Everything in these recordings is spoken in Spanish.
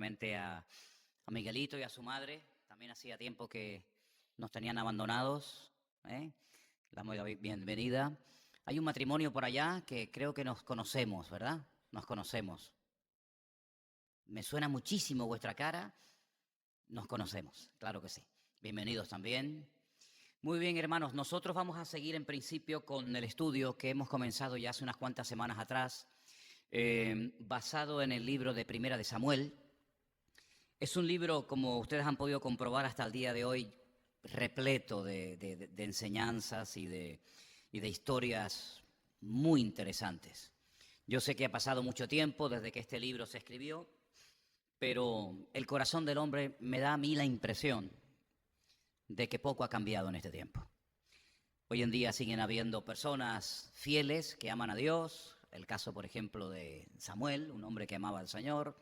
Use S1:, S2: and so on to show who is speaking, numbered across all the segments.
S1: especialmente a Miguelito y a su madre. También hacía tiempo que nos tenían abandonados, ¿eh? Le damos la bienvenida. Hay un matrimonio por allá que creo que nos conocemos, ¿verdad? Nos conocemos. Me suena muchísimo vuestra cara. Nos conocemos, claro que sí. Bienvenidos también. Muy bien, hermanos, nosotros vamos a seguir en principio con el estudio que hemos comenzado ya hace unas cuantas semanas atrás, basado en el libro de Primera de Samuel. Es un libro, como ustedes han podido comprobar hasta el día de hoy, repleto de enseñanzas y de historias muy interesantes. Yo sé que ha pasado mucho tiempo desde que este libro se escribió, pero el corazón del hombre me da a mí la impresión de que poco ha cambiado en este tiempo. Hoy en día siguen habiendo personas fieles que aman a Dios. El caso, por ejemplo, de Samuel, un hombre que amaba al Señor,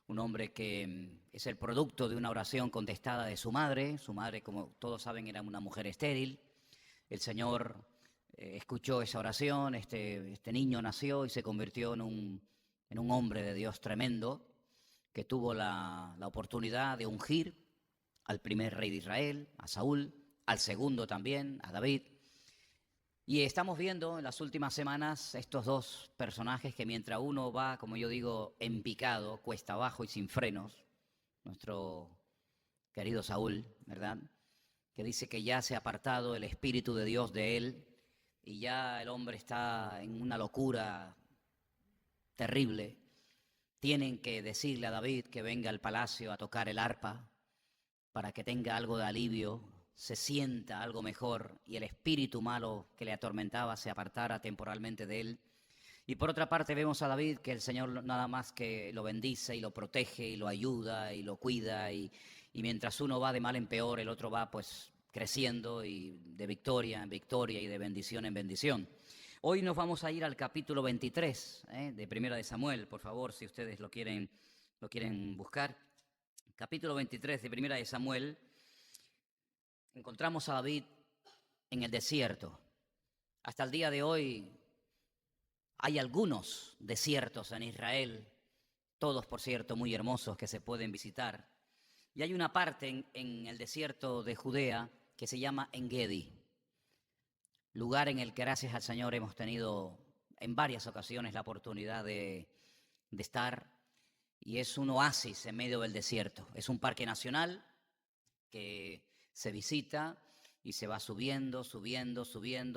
S1: un hombre que es el producto de una oración contestada de su madre. Su madre, como todos saben, era una mujer estéril. El Señor escuchó esa oración, este niño nació y se convirtió en un hombre de Dios tremendo, que tuvo la oportunidad de ungir al primer rey de Israel, a Saúl, al segundo también, a David. Y estamos viendo en las últimas semanas estos dos personajes que mientras uno va, como yo digo, en picado, cuesta abajo y sin frenos, nuestro querido Saúl, ¿verdad?, que dice que ya se ha apartado el Espíritu de Dios de él y ya el hombre está en una locura terrible. Tienen que decirle a David que venga al palacio a tocar el arpa para que tenga algo de alivio, se sienta algo mejor y el espíritu malo que le atormentaba se apartara temporalmente de él. Y por otra parte vemos a David que el Señor nada más que lo bendice y lo protege y lo ayuda y lo cuida y mientras uno va de mal en peor, el otro va pues creciendo y de victoria en victoria y de bendición en bendición. Hoy nos vamos a ir al capítulo 23 de Primera de Samuel, por favor, si ustedes lo quieren buscar. Capítulo 23 de Primera de Samuel. Encontramos a David en el desierto. Hasta el día de hoy hay algunos desiertos en Israel, todos por cierto muy hermosos que se pueden visitar. Y hay una parte en el desierto de Judea que se llama En-Gedi, lugar en el que gracias al Señor hemos tenido en varias ocasiones la oportunidad de estar, y es un oasis en medio del desierto. Es un parque nacional que se visita y se va subiendo,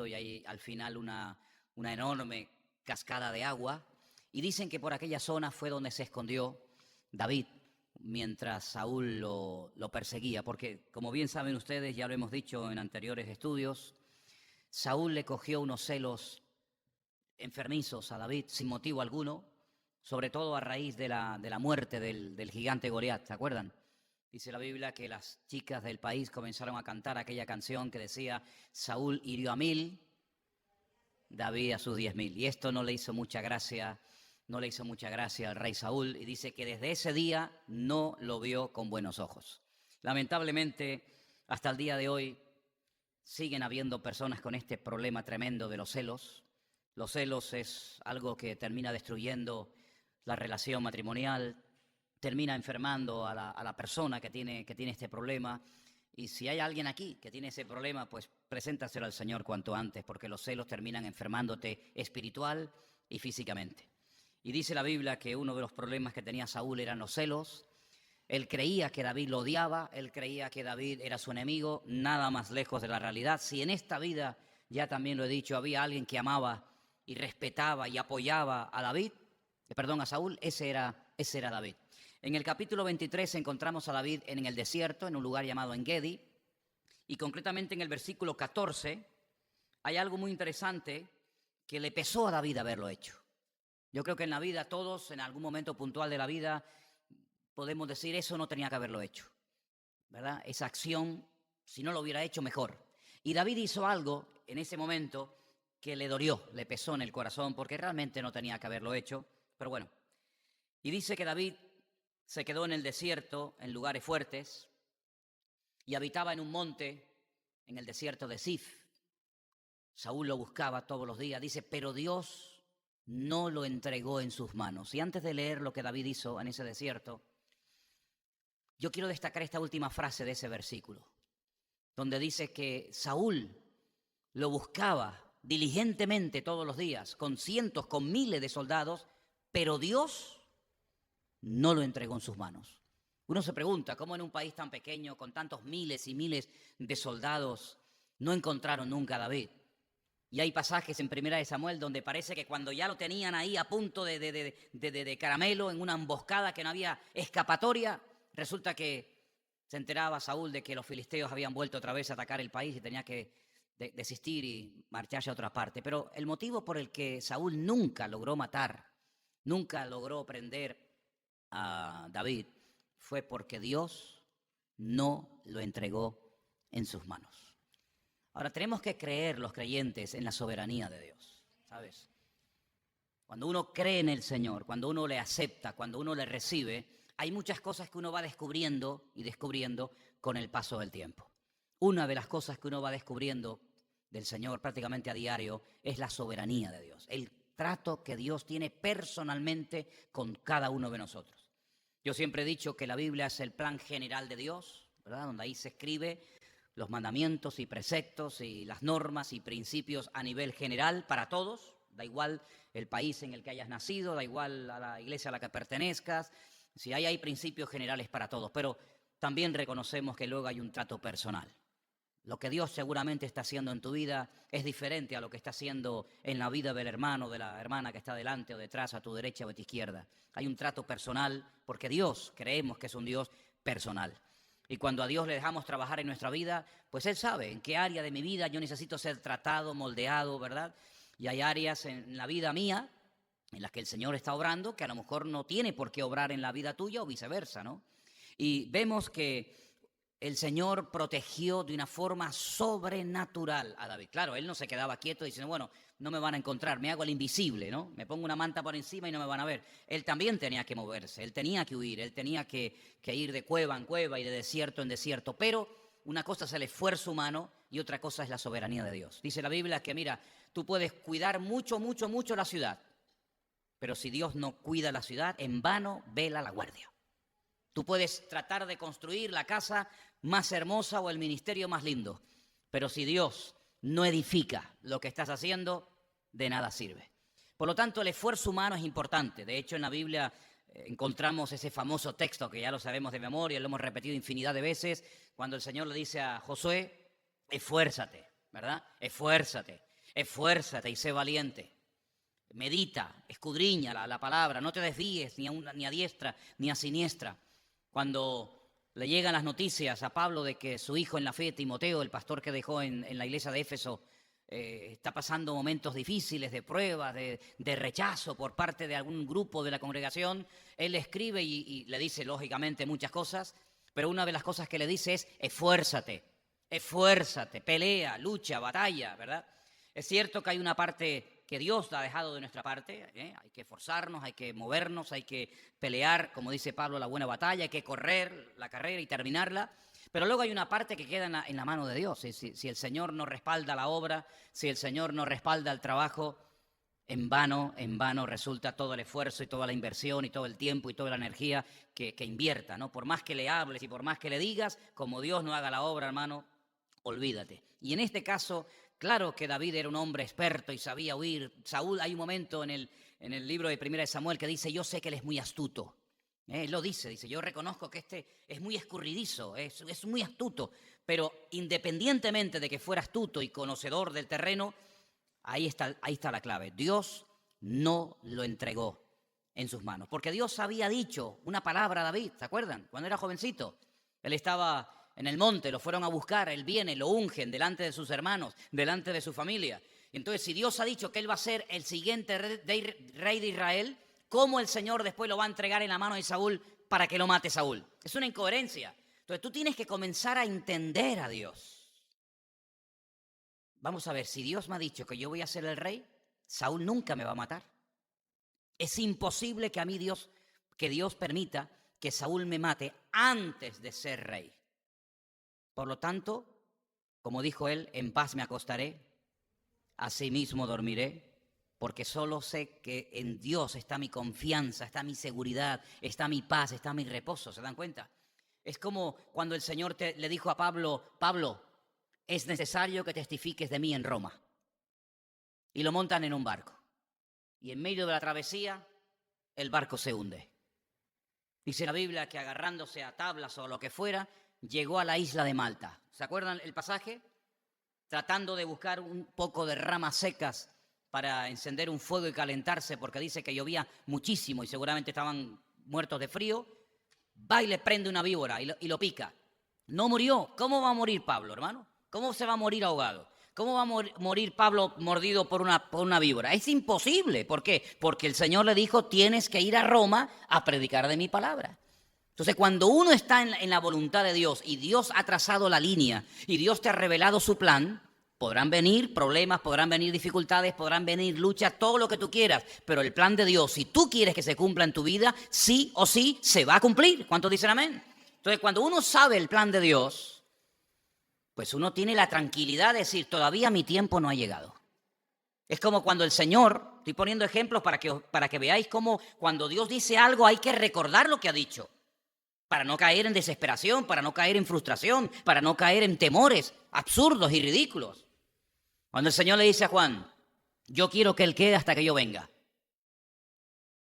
S1: y hay al final una enorme cascada de agua. Y dicen que por aquella zona fue donde se escondió David mientras Saúl lo perseguía, porque como bien saben ustedes, ya lo hemos dicho en anteriores estudios, Saúl le cogió unos celos enfermizos a David sin motivo alguno, sobre todo a raíz de la muerte del gigante Goliat, ¿se acuerdan? Dice la Biblia que las chicas del país comenzaron a cantar aquella canción que decía: Saúl hirió a 1000, David a sus 10.000. Y esto no le hizo mucha gracia al rey Saúl, y dice que desde ese día no lo vio con buenos ojos. Lamentablemente, hasta el día de hoy siguen habiendo personas con este problema tremendo de los celos. Los celos es algo que termina destruyendo la relación matrimonial, termina enfermando a la persona que tiene este problema. Y si hay alguien aquí que tiene ese problema, pues preséntaselo al Señor cuanto antes, porque los celos terminan enfermándote espiritual y físicamente. Y dice la Biblia que uno de los problemas que tenía Saúl eran los celos. Él creía que David lo odiaba, él creía que David era su enemigo, nada más lejos de la realidad. Si en esta vida, ya también lo he dicho, había alguien que amaba y respetaba y apoyaba a Saúl, ese era David. En el capítulo 23 encontramos a David en el desierto, en un lugar llamado En-Gedi, y concretamente en el versículo 14 hay algo muy interesante que le pesó a David haberlo hecho. Yo creo que en la vida todos, en algún momento puntual de la vida, podemos decir: eso no tenía que haberlo hecho, ¿verdad? Esa acción, si no lo hubiera hecho, mejor. Y David hizo algo en ese momento que le dolió, le pesó en el corazón, porque realmente no tenía que haberlo hecho, pero bueno. Y dice que David se quedó en el desierto, en lugares fuertes, y habitaba en un monte, en el desierto de Sif. Saúl lo buscaba todos los días, dice, pero Dios no lo entregó en sus manos. Y antes de leer lo que David hizo en ese desierto, Yo quiero destacar esta última frase de ese versículo, donde dice que Saúl lo buscaba diligentemente todos los días, con cientos, con miles de soldados, pero Dios no lo entregó en sus manos. Uno se pregunta, ¿cómo en un país tan pequeño, con tantos miles y miles de soldados, no encontraron nunca a David? Y hay pasajes en Primera de Samuel donde parece que cuando ya lo tenían ahí a punto de caramelo, en una emboscada que no había escapatoria, resulta que se enteraba Saúl de que los filisteos habían vuelto otra vez a atacar el país y tenía que desistir y marcharse a otra parte. Pero el motivo por el que Saúl nunca logró matar, nunca logró prender a David, fue porque Dios no lo entregó en sus manos. Ahora, tenemos que creer los creyentes en la soberanía de Dios, ¿sabes? Cuando uno cree en el Señor, cuando uno le acepta, cuando uno le recibe, hay muchas cosas que uno va descubriendo y descubriendo con el paso del tiempo. Una de las cosas que uno va descubriendo del Señor prácticamente a diario es la soberanía de Dios, el trato que Dios tiene personalmente con cada uno de nosotros. Yo siempre he dicho que la Biblia es el plan general de Dios, ¿verdad? Donde ahí se escribe los mandamientos y preceptos y las normas y principios a nivel general para todos, da igual el país en el que hayas nacido, da igual a la iglesia a la que pertenezcas, si hay principios generales para todos, pero también reconocemos que luego hay un trato personal. Lo que Dios seguramente está haciendo en tu vida es diferente a lo que está haciendo en la vida del hermano, de la hermana que está delante o detrás, a tu derecha o a tu izquierda. Hay un trato personal porque Dios, creemos que es un Dios personal. Y cuando a Dios le dejamos trabajar en nuestra vida, pues Él sabe en qué área de mi vida yo necesito ser tratado, moldeado, ¿verdad? Y hay áreas en la vida mía en las que el Señor está obrando que a lo mejor no tiene por qué obrar en la vida tuya o viceversa, ¿no? Y vemos que el Señor protegió de una forma sobrenatural a David. Claro, él no se quedaba quieto diciendo, bueno, no me van a encontrar, me hago el invisible, ¿no? Me pongo una manta por encima y no me van a ver. Él también tenía que moverse, él tenía que huir, él tenía que ir de cueva en cueva y de desierto en desierto. Pero una cosa es el esfuerzo humano y otra cosa es la soberanía de Dios. Dice la Biblia que, mira, tú puedes cuidar mucho la ciudad, pero si Dios no cuida la ciudad, en vano vela la guardia. Tú puedes tratar de construir la casa más hermosa o el ministerio más lindo, pero si Dios no edifica lo que estás haciendo, de nada sirve. Por lo tanto, el esfuerzo humano es importante. De hecho, en la Biblia encontramos ese famoso texto que ya lo sabemos de memoria, lo hemos repetido infinidad de veces, cuando el Señor le dice a Josué, esfuérzate, ¿verdad? Esfuérzate y sé valiente. Medita, escudriña la palabra, no te desvíes ni a diestra ni a siniestra. Cuando le llegan las noticias a Pablo de que su hijo en la fe, Timoteo, el pastor que dejó en la iglesia de Éfeso, está pasando momentos difíciles de pruebas, de rechazo por parte de algún grupo de la congregación, él le escribe y le dice lógicamente muchas cosas, pero una de las cosas que le dice es esfuérzate, pelea, lucha, batalla, ¿verdad? Es cierto que hay una parte que Dios ha dejado de nuestra parte, hay que esforzarnos, hay que movernos, hay que pelear, como dice Pablo, la buena batalla, hay que correr la carrera y terminarla, pero luego hay una parte que queda en la mano de Dios. Si el Señor no respalda la obra, si el Señor no respalda el trabajo, en vano resulta todo el esfuerzo y toda la inversión y todo el tiempo y toda la energía que invierta, ¿no? Por más que le hables y por más que le digas, como Dios no haga la obra, hermano, olvídate. Y en este caso, claro que David era un hombre experto y sabía huir. Saúl, hay un momento en el libro de Primera de Samuel que dice, yo sé que él es muy astuto. Él lo dice, yo reconozco que este es muy escurridizo, es muy astuto, pero independientemente de que fuera astuto y conocedor del terreno, ahí está la clave. Dios no lo entregó en sus manos, porque Dios había dicho una palabra a David, ¿se acuerdan? Cuando era jovencito, él estaba en el monte, lo fueron a buscar, él viene, lo ungen delante de sus hermanos, delante de su familia. Entonces, si Dios ha dicho que él va a ser el siguiente rey de Israel, ¿cómo el Señor después lo va a entregar en la mano de Saúl para que lo mate Saúl? Es una incoherencia. Entonces, tú tienes que comenzar a entender a Dios. Vamos a ver, si Dios me ha dicho que yo voy a ser el rey, Saúl nunca me va a matar. Es imposible que Dios permita que Saúl me mate antes de ser rey. Por lo tanto, como dijo él, en paz me acostaré, asimismo dormiré, porque solo sé que en Dios está mi confianza, está mi seguridad, está mi paz, está mi reposo. ¿Se dan cuenta? Es como cuando el Señor le dijo a Pablo, Pablo, es necesario que testifiques de mí en Roma. Y lo montan en un barco. Y en medio de la travesía, el barco se hunde. Dice la Biblia que agarrándose a tablas o lo que fuera, llegó a la isla de Malta. ¿Se acuerdan el pasaje? Tratando de buscar un poco de ramas secas para encender un fuego y calentarse, porque dice que llovía muchísimo y seguramente estaban muertos de frío. Va y le prende una víbora y lo pica. No murió. ¿Cómo va a morir Pablo, hermano? ¿Cómo se va a morir ahogado? ¿Cómo va a morir Pablo mordido por una víbora? Es imposible. ¿Por qué? Porque el Señor le dijo, tienes que ir a Roma a predicar de mi palabra. Entonces, cuando uno está en la voluntad de Dios y Dios ha trazado la línea y Dios te ha revelado su plan, podrán venir problemas, podrán venir dificultades, podrán venir luchas, todo lo que tú quieras, pero el plan de Dios, si tú quieres que se cumpla en tu vida, sí o sí se va a cumplir. ¿Cuántos dicen amén? Entonces, cuando uno sabe el plan de Dios, pues uno tiene la tranquilidad de decir, todavía mi tiempo no ha llegado. Es como cuando el Señor, estoy poniendo ejemplos para que veáis cómo cuando Dios dice algo hay que recordar lo que ha dicho, para no caer en desesperación, para no caer en frustración, para no caer en temores absurdos y ridículos. Cuando el Señor le dice a Juan, yo quiero que él quede hasta que yo venga.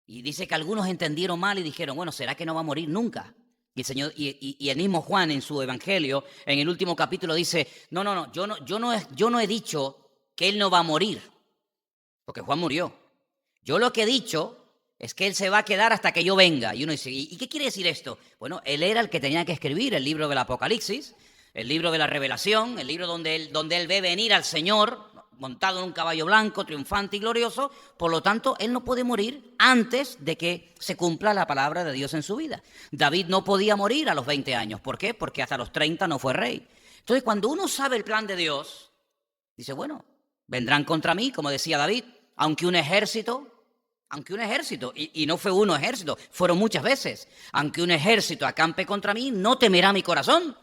S1: Y dice que algunos entendieron mal y dijeron, bueno, ¿será que no va a morir nunca? Y el Señor, y el mismo Juan en su evangelio, en el último capítulo dice, no, yo no he dicho que él no va a morir, porque Juan murió. Yo lo que he dicho es que él se va a quedar hasta que yo venga. Y uno dice, ¿y qué quiere decir esto? Bueno, él era el que tenía que escribir el libro del Apocalipsis, el libro de la Revelación, el libro donde él ve venir al Señor montado en un caballo blanco, triunfante y glorioso. Por lo tanto, él no puede morir antes de que se cumpla la palabra de Dios en su vida. David no podía morir a los 20 años. ¿Por qué? Porque hasta los 30 no fue rey. Entonces, cuando uno sabe el plan de Dios, dice, bueno, vendrán contra mí, como decía David, aunque un ejército, y no fue uno ejército, fueron muchas veces, aunque un ejército acampe contra mí, no temerá mi corazón,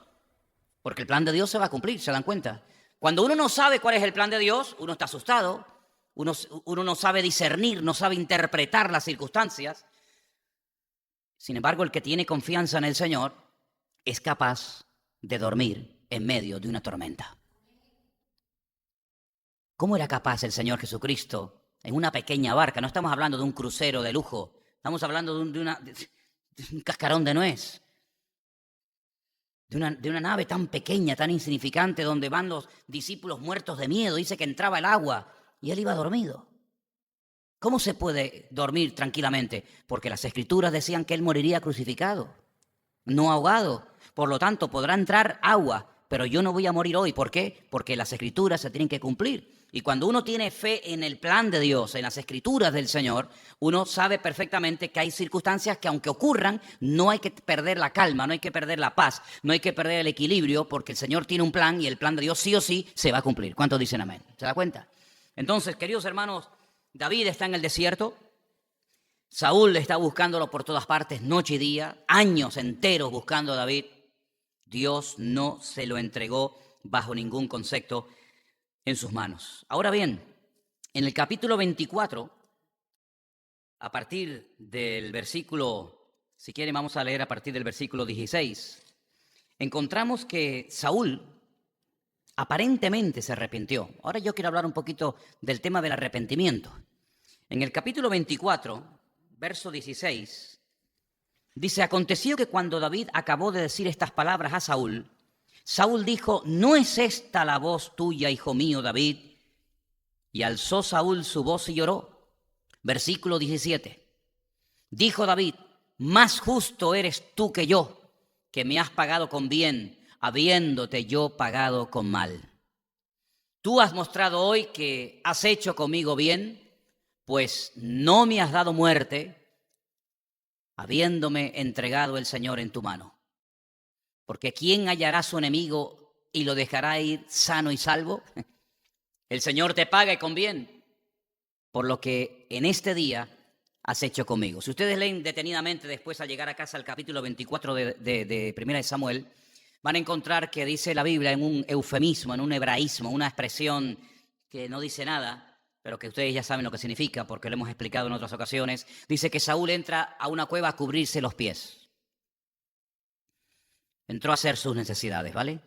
S1: porque el plan de Dios se va a cumplir, ¿se dan cuenta? Cuando uno no sabe cuál es el plan de Dios, uno está asustado, uno no sabe discernir, no sabe interpretar las circunstancias. Sin embargo, el que tiene confianza en el Señor es capaz de dormir en medio de una tormenta. ¿Cómo era capaz el Señor Jesucristo en una pequeña barca? No estamos hablando de un crucero de lujo, estamos hablando de un cascarón de nuez, de una nave tan pequeña, tan insignificante, donde van los discípulos muertos de miedo. Dice que entraba el agua y él iba dormido. ¿Cómo se puede dormir tranquilamente? Porque las Escrituras decían que él moriría crucificado, no ahogado. Por lo tanto, podrá entrar agua, pero yo no voy a morir hoy. ¿Por qué? Porque las Escrituras se tienen que cumplir. Y cuando uno tiene fe en el plan de Dios, en las Escrituras del Señor, uno sabe perfectamente que hay circunstancias que aunque ocurran, no hay que perder la calma, no hay que perder la paz, no hay que perder el equilibrio, porque el Señor tiene un plan y el plan de Dios sí o sí se va a cumplir. ¿Cuántos dicen amén? ¿Se da cuenta? Entonces, queridos hermanos, David está en el desierto, Saúl está buscándolo por todas partes, noche y día, años enteros buscando a David. Dios no se lo entregó bajo ningún concepto en sus manos. Ahora bien, en el capítulo 24, a partir del versículo, si quieren vamos a leer a partir del versículo 16, encontramos que Saúl aparentemente se arrepintió. Ahora yo quiero hablar un poquito del tema del arrepentimiento. En el capítulo 24, verso 16, dice, aconteció que cuando David acabó de decir estas palabras a Saúl, Saúl dijo, ¿no es esta la voz tuya, hijo mío, David? Y alzó Saúl su voz y lloró. Versículo 17. Dijo David, más justo eres tú que yo, que me has pagado con bien, habiéndote yo pagado con mal. Tú has mostrado hoy que has hecho conmigo bien, pues no me has dado muerte, habiéndome entregado el Señor en tu mano. Porque ¿quién hallará a su enemigo y lo dejará ir sano y salvo? El Señor te paga y con bien, por lo que en este día has hecho conmigo. Si ustedes leen detenidamente después al llegar a casa al capítulo 24 de Primera de Samuel, van a encontrar que dice la Biblia en un eufemismo, en un hebraísmo, una expresión que no dice nada, pero que ustedes ya saben lo que significa porque lo hemos explicado en otras ocasiones. Dice que Saúl entra a una cueva a cubrirse los pies. entró a hacer sus necesidades, ¿vale?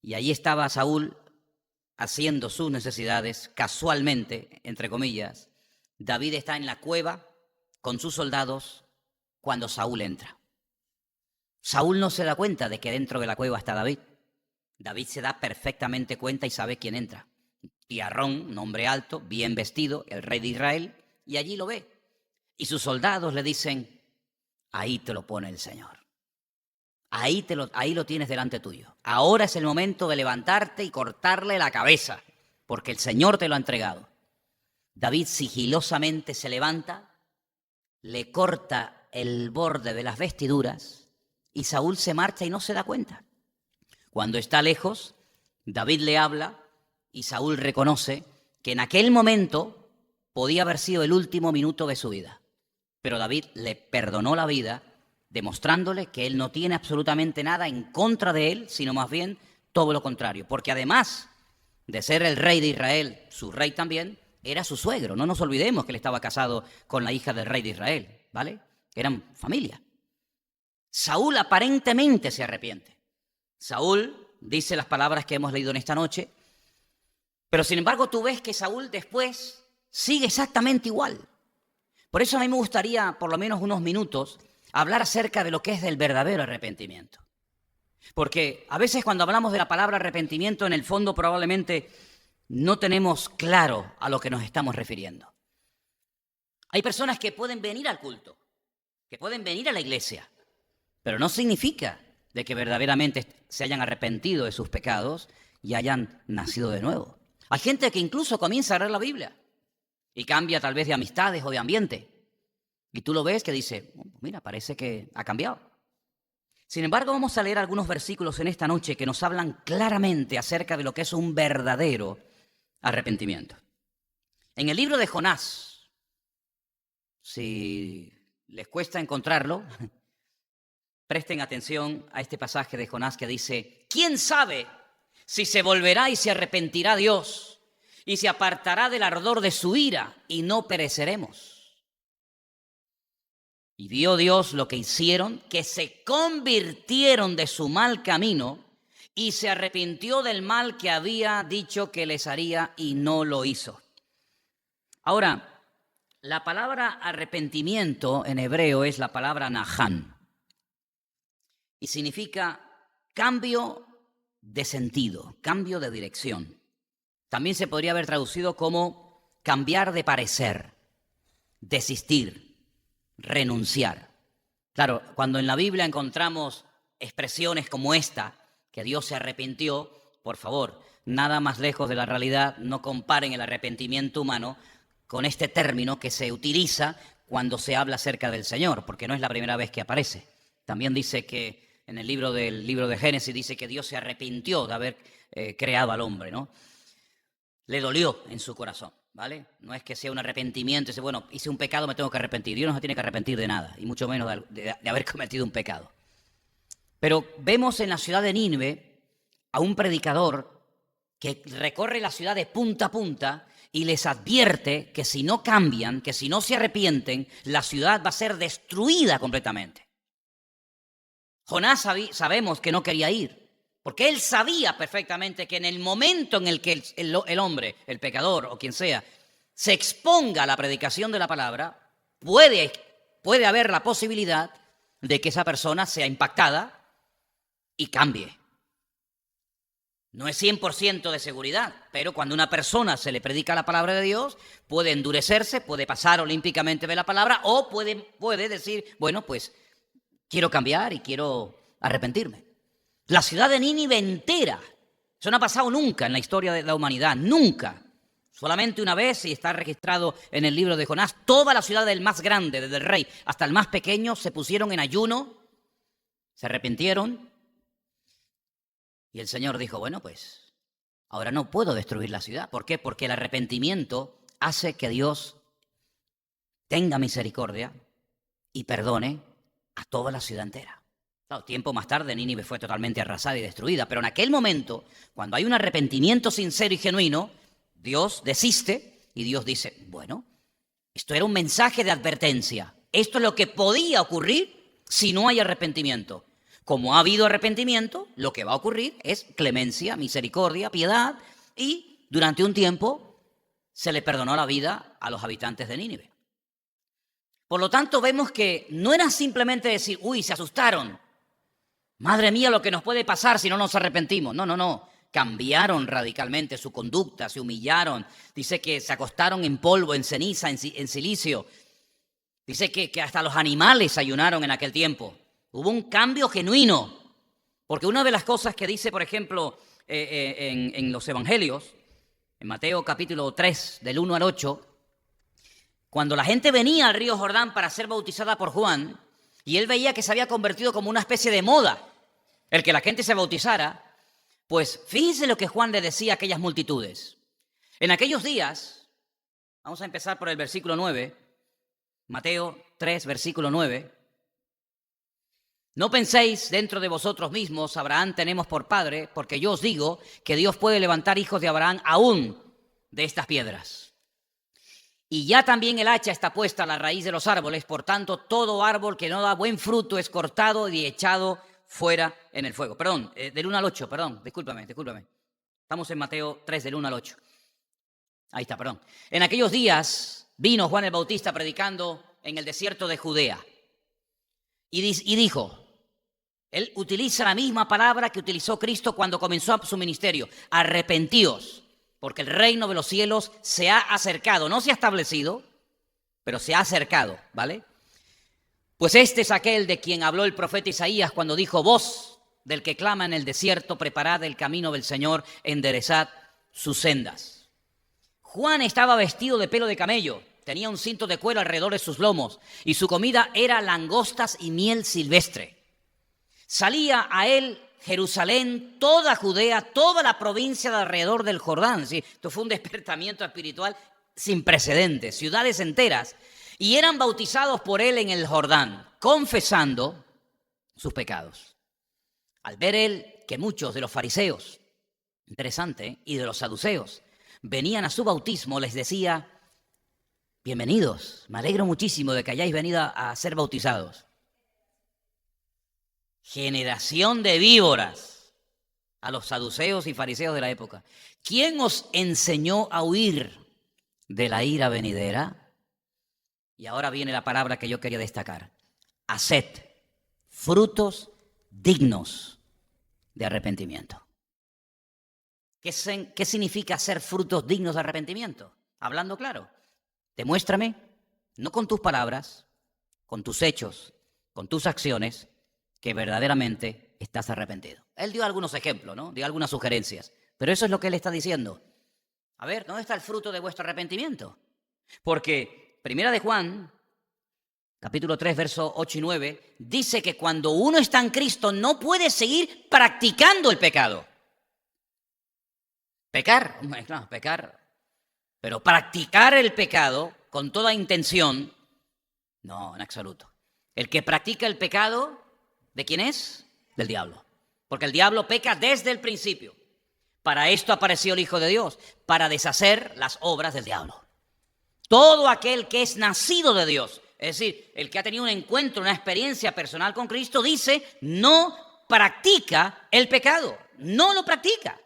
S1: Y allí estaba Saúl haciendo sus necesidades, casualmente, entre comillas. David está en la cueva con sus soldados cuando Saúl entra. Saúl no se da cuenta de que dentro de la cueva está David. David se da perfectamente cuenta y sabe quién entra. Tiarrón, un hombre alto, bien vestido, el rey de Israel, y allí lo ve. Y sus soldados le dicen, ahí te lo pone el Señor. Ahí lo tienes delante tuyo. Ahora es el momento de levantarte y cortarle la cabeza, porque el Señor te lo ha entregado. David sigilosamente se levanta, le corta el borde de las vestiduras y Saúl se marcha y no se da cuenta. Cuando está lejos, David le habla y Saúl reconoce que en aquel momento podía haber sido el último minuto de su vida. Pero David le perdonó la vida, demostrándole que él no tiene absolutamente nada en contra de él, sino más bien todo lo contrario. Porque además de ser el rey de Israel, su rey también, era su suegro. No nos olvidemos que él estaba casado con la hija del rey de Israel, ¿vale? Eran familia. Saúl aparentemente se arrepiente. Saúl dice las palabras que hemos leído en esta noche, pero sin embargo tú ves que Saúl después sigue exactamente igual. Por eso a mí me gustaría, por lo menos unos minutos, hablar acerca de lo que es el verdadero arrepentimiento. Porque a veces cuando hablamos de la palabra arrepentimiento, en el fondo probablemente no tenemos claro a lo que nos estamos refiriendo. Hay personas que pueden venir al culto, que pueden venir a la iglesia, pero no significa de que verdaderamente se hayan arrepentido de sus pecados y hayan nacido de nuevo. Hay gente que incluso comienza a leer la Biblia y cambia tal vez de amistades o de ambiente. Y tú lo ves que dice, mira, parece que ha cambiado. Sin embargo, vamos a leer algunos versículos en esta noche que nos hablan claramente acerca de lo que es un verdadero arrepentimiento. En el libro de Jonás, si les cuesta encontrarlo, presten atención a este pasaje de Jonás que dice, ¿quién sabe si se volverá y se arrepentirá Dios y se apartará del ardor de su ira y no pereceremos? Y vio Dios lo que hicieron, que se convirtieron de su mal camino y se arrepintió del mal que había dicho que les haría y no lo hizo. Ahora, la palabra arrepentimiento en hebreo es la palabra nahán y significa cambio de sentido, cambio de dirección. También se podría haber traducido como cambiar de parecer, desistir, renunciar. Claro, cuando en la Biblia encontramos expresiones como esta, que Dios se arrepintió, por favor, nada más lejos de la realidad, no comparen el arrepentimiento humano con este término que se utiliza cuando se habla acerca del Señor, porque no es la primera vez que aparece. También dice que en el libro de Génesis dice que Dios se arrepintió de haber creado al hombre, ¿no? Le dolió en su corazón. ¿Vale? No es que sea un arrepentimiento, dice, bueno, hice un pecado, me tengo que arrepentir. Dios no se tiene que arrepentir de nada, y mucho menos de haber cometido un pecado. Pero vemos en la ciudad de Nínive a un predicador que recorre la ciudad de punta a punta y les advierte que si no cambian, que si no se arrepienten, la ciudad va a ser destruida completamente. Jonás sabemos que no quería ir, porque él sabía perfectamente que en el momento en el que el hombre, el pecador o quien sea, se exponga a la predicación de la palabra, puede haber la posibilidad de que esa persona sea impactada y cambie. No es 100% de seguridad, pero cuando a una persona se le predica la palabra de Dios, puede endurecerse, puede pasar olímpicamente de la palabra o puede decir, bueno, pues quiero cambiar y quiero arrepentirme. La ciudad de Nínive entera, eso no ha pasado nunca en la historia de la humanidad, nunca. Solamente una vez, y está registrado en el libro de Jonás, toda la ciudad del más grande, desde el rey hasta el más pequeño, se pusieron en ayuno, se arrepintieron. Y el Señor dijo, bueno, pues ahora no puedo destruir la ciudad. ¿Por qué? Porque el arrepentimiento hace que Dios tenga misericordia y perdone a toda la ciudad entera. Claro, tiempo más tarde Nínive fue totalmente arrasada y destruida, pero en aquel momento, cuando hay un arrepentimiento sincero y genuino, Dios desiste y Dios dice, bueno, esto era un mensaje de advertencia. Esto es lo que podía ocurrir si no hay arrepentimiento. Como ha habido arrepentimiento, lo que va a ocurrir es clemencia, misericordia, piedad, y durante un tiempo se le perdonó la vida a los habitantes de Nínive. Por lo tanto, vemos que no era simplemente decir, uy, se asustaron, madre mía, lo que nos puede pasar si no nos arrepentimos. No. Cambiaron radicalmente su conducta, se humillaron. Dice que se acostaron en polvo, en ceniza, en silicio. Dice que hasta los animales ayunaron en aquel tiempo. Hubo un cambio genuino. Porque una de las cosas que dice, por ejemplo, en los evangelios, en Mateo capítulo 3, del 1 al 8, cuando la gente venía al río Jordán para ser bautizada por Juan, y él veía que se había convertido como una especie de moda el que la gente se bautizara, pues fíjense lo que Juan le decía a aquellas multitudes. En aquellos días, vamos a empezar por el versículo 9, Mateo 3, versículo 9. No penséis dentro de vosotros mismos, Abraham tenemos por padre, porque yo os digo que Dios puede levantar hijos de Abraham aún de estas piedras. Y ya también el hacha está puesta a la raíz de los árboles, por tanto todo árbol que no da buen fruto es cortado y echado fuera en el fuego. Perdón, del 1 al 8, perdón, discúlpame. Estamos en Mateo 3, del 1 al 8. Ahí está, perdón. En aquellos días vino Juan el Bautista predicando en el desierto de Judea. Y dijo, él utiliza la misma palabra que utilizó Cristo cuando comenzó su ministerio. Arrepentíos, porque el reino de los cielos se ha acercado. No se ha establecido, pero se ha acercado, ¿vale? Pues este es aquel de quien habló el profeta Isaías cuando dijo, voz del que clama en el desierto, preparad el camino del Señor, enderezad sus sendas. Juan estaba vestido de pelo de camello, tenía un cinto de cuero alrededor de sus lomos, y su comida era langostas y miel silvestre. Salía a él Jerusalén, toda Judea, toda la provincia de alrededor del Jordán. ¿Sí? Esto fue un despertamiento espiritual sin precedentes, ciudades enteras. Y eran bautizados por él en el Jordán, confesando sus pecados. Al ver él que muchos de los fariseos, interesante, y de los saduceos, venían a su bautismo, les decía, bienvenidos, me alegro muchísimo de que hayáis venido a ser bautizados. Generación de víboras, a los saduceos y fariseos de la época. ¿Quién os enseñó a huir de la ira venidera? Y ahora viene la palabra que yo quería destacar. Haced frutos dignos de arrepentimiento. ¿Qué significa hacer frutos dignos de arrepentimiento? Hablando claro. Demuéstrame, no con tus palabras, con tus hechos, con tus acciones, que verdaderamente estás arrepentido. Él dio algunos ejemplos, ¿no? Dio algunas sugerencias. Pero eso es lo que él está diciendo. A ver, ¿dónde está el fruto de vuestro arrepentimiento? Porque Primera de Juan, capítulo 3, versos 8 y 9, dice que cuando uno está en Cristo no puede seguir practicando el pecado. Pecar, claro, pecar. Pero practicar el pecado con toda intención, no, en absoluto. El que practica el pecado, ¿de quién es? Del diablo. Porque el diablo peca desde el principio. Para esto apareció el Hijo de Dios, para deshacer las obras del diablo. Todo aquel que es nacido de Dios, es decir, el que ha tenido un encuentro, una experiencia personal con Cristo, dice, no practica el pecado, no lo practica.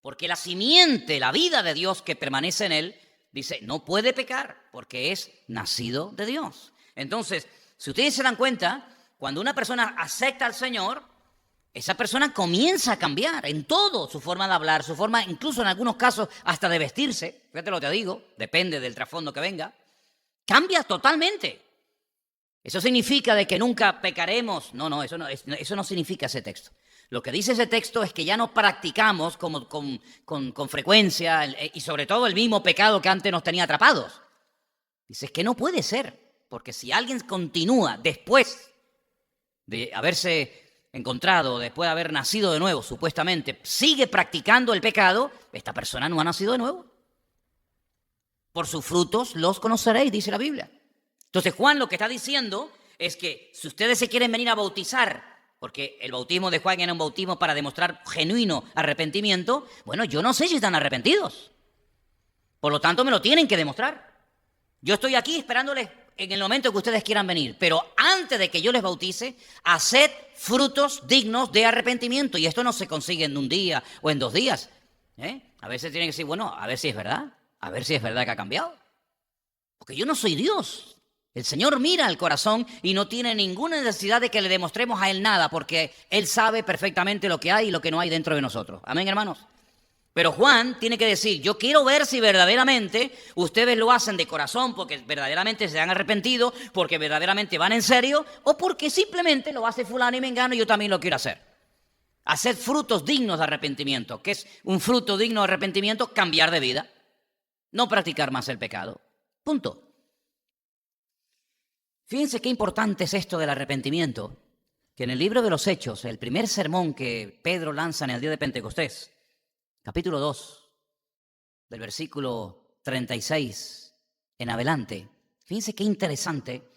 S1: Porque la simiente, la vida de Dios que permanece en él, dice, no puede pecar porque es nacido de Dios. Entonces, si ustedes se dan cuenta, cuando una persona acepta al Señor, esa persona comienza a cambiar en todo, su forma de hablar, su forma, incluso en algunos casos, hasta de vestirse. Fíjate lo que te digo, depende del trasfondo que venga. Cambia totalmente. ¿Eso significa de que nunca pecaremos? No, eso no significa ese texto. Lo que dice ese texto es que ya no practicamos con frecuencia y sobre todo el mismo pecado que antes nos tenía atrapados. Dice, es que no puede ser, porque si alguien continúa después de haberse encontrado, después de haber nacido de nuevo, supuestamente, sigue practicando el pecado, esta persona no ha nacido de nuevo. Por sus frutos los conoceréis, dice la Biblia. Entonces Juan lo que está diciendo es que si ustedes se quieren venir a bautizar, porque el bautismo de Juan era un bautismo para demostrar genuino arrepentimiento, bueno, yo no sé si están arrepentidos. Por lo tanto, me lo tienen que demostrar. Yo estoy aquí esperándoles en el momento que ustedes quieran venir, pero antes de que yo les bautice, haced frutos dignos de arrepentimiento. Y esto no se consigue en un día o en 2 días. A veces tienen que decir, bueno, a ver si es verdad que ha cambiado. Porque yo no soy Dios. El Señor mira el corazón y no tiene ninguna necesidad de que le demostremos a Él nada, porque Él sabe perfectamente lo que hay y lo que no hay dentro de nosotros. Amén, hermanos. Pero Juan tiene que decir, yo quiero ver si verdaderamente ustedes lo hacen de corazón, porque verdaderamente se han arrepentido, porque verdaderamente van en serio, o porque simplemente lo hace fulano y mengano y yo también lo quiero hacer. Hacer frutos dignos de arrepentimiento. ¿Qué es un fruto digno de arrepentimiento? Cambiar de vida. No practicar más el pecado. Punto. Fíjense qué importante es esto del arrepentimiento, que en el libro de los Hechos, el primer sermón que Pedro lanza en el día de Pentecostés, capítulo 2, del versículo 36 en adelante. Fíjense qué interesante.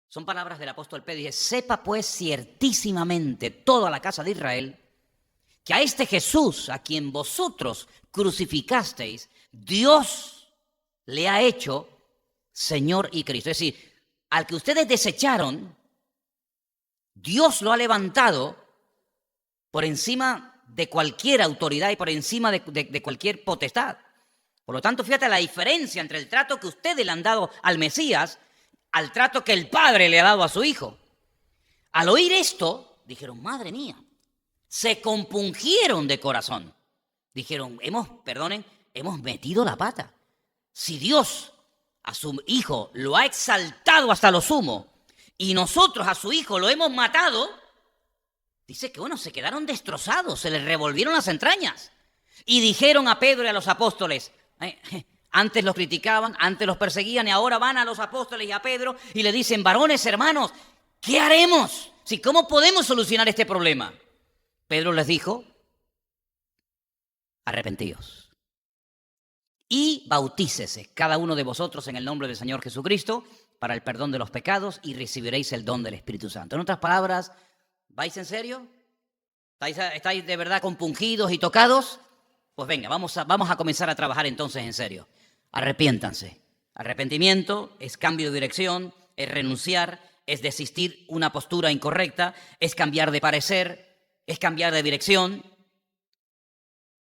S1: Son palabras del apóstol Pedro. Dice, sepa pues ciertísimamente toda la casa de Israel que a este Jesús, a quien vosotros crucificasteis, Dios le ha hecho Señor y Cristo. Es decir, al que ustedes desecharon, Dios lo ha levantado por encima de cualquier autoridad y por encima de cualquier potestad. Por lo tanto, fíjate la diferencia entre el trato que ustedes le han dado al Mesías al trato que el Padre le ha dado a su Hijo. Al oír esto, dijeron, madre mía, se compungieron de corazón. Dijeron, hemos metido la pata. Si Dios a su Hijo lo ha exaltado hasta lo sumo y nosotros a su Hijo lo hemos matado, dice que se quedaron destrozados, se les revolvieron las entrañas. Y dijeron a Pedro y a los apóstoles, antes los criticaban, antes los perseguían y ahora van a los apóstoles y a Pedro y le dicen, varones, hermanos, ¿qué haremos? ¿Cómo podemos solucionar este problema? Pedro les dijo, arrepentíos y bautícese cada uno de vosotros en el nombre del Señor Jesucristo para el perdón de los pecados y recibiréis el don del Espíritu Santo. En otras palabras, ¿vais en serio? ¿Estáis de verdad compungidos y tocados? Pues venga, vamos a comenzar a trabajar entonces en serio. Arrepiéntanse. Arrepentimiento es cambio de dirección, es renunciar, es desistir una postura incorrecta, es cambiar de parecer, es cambiar de dirección.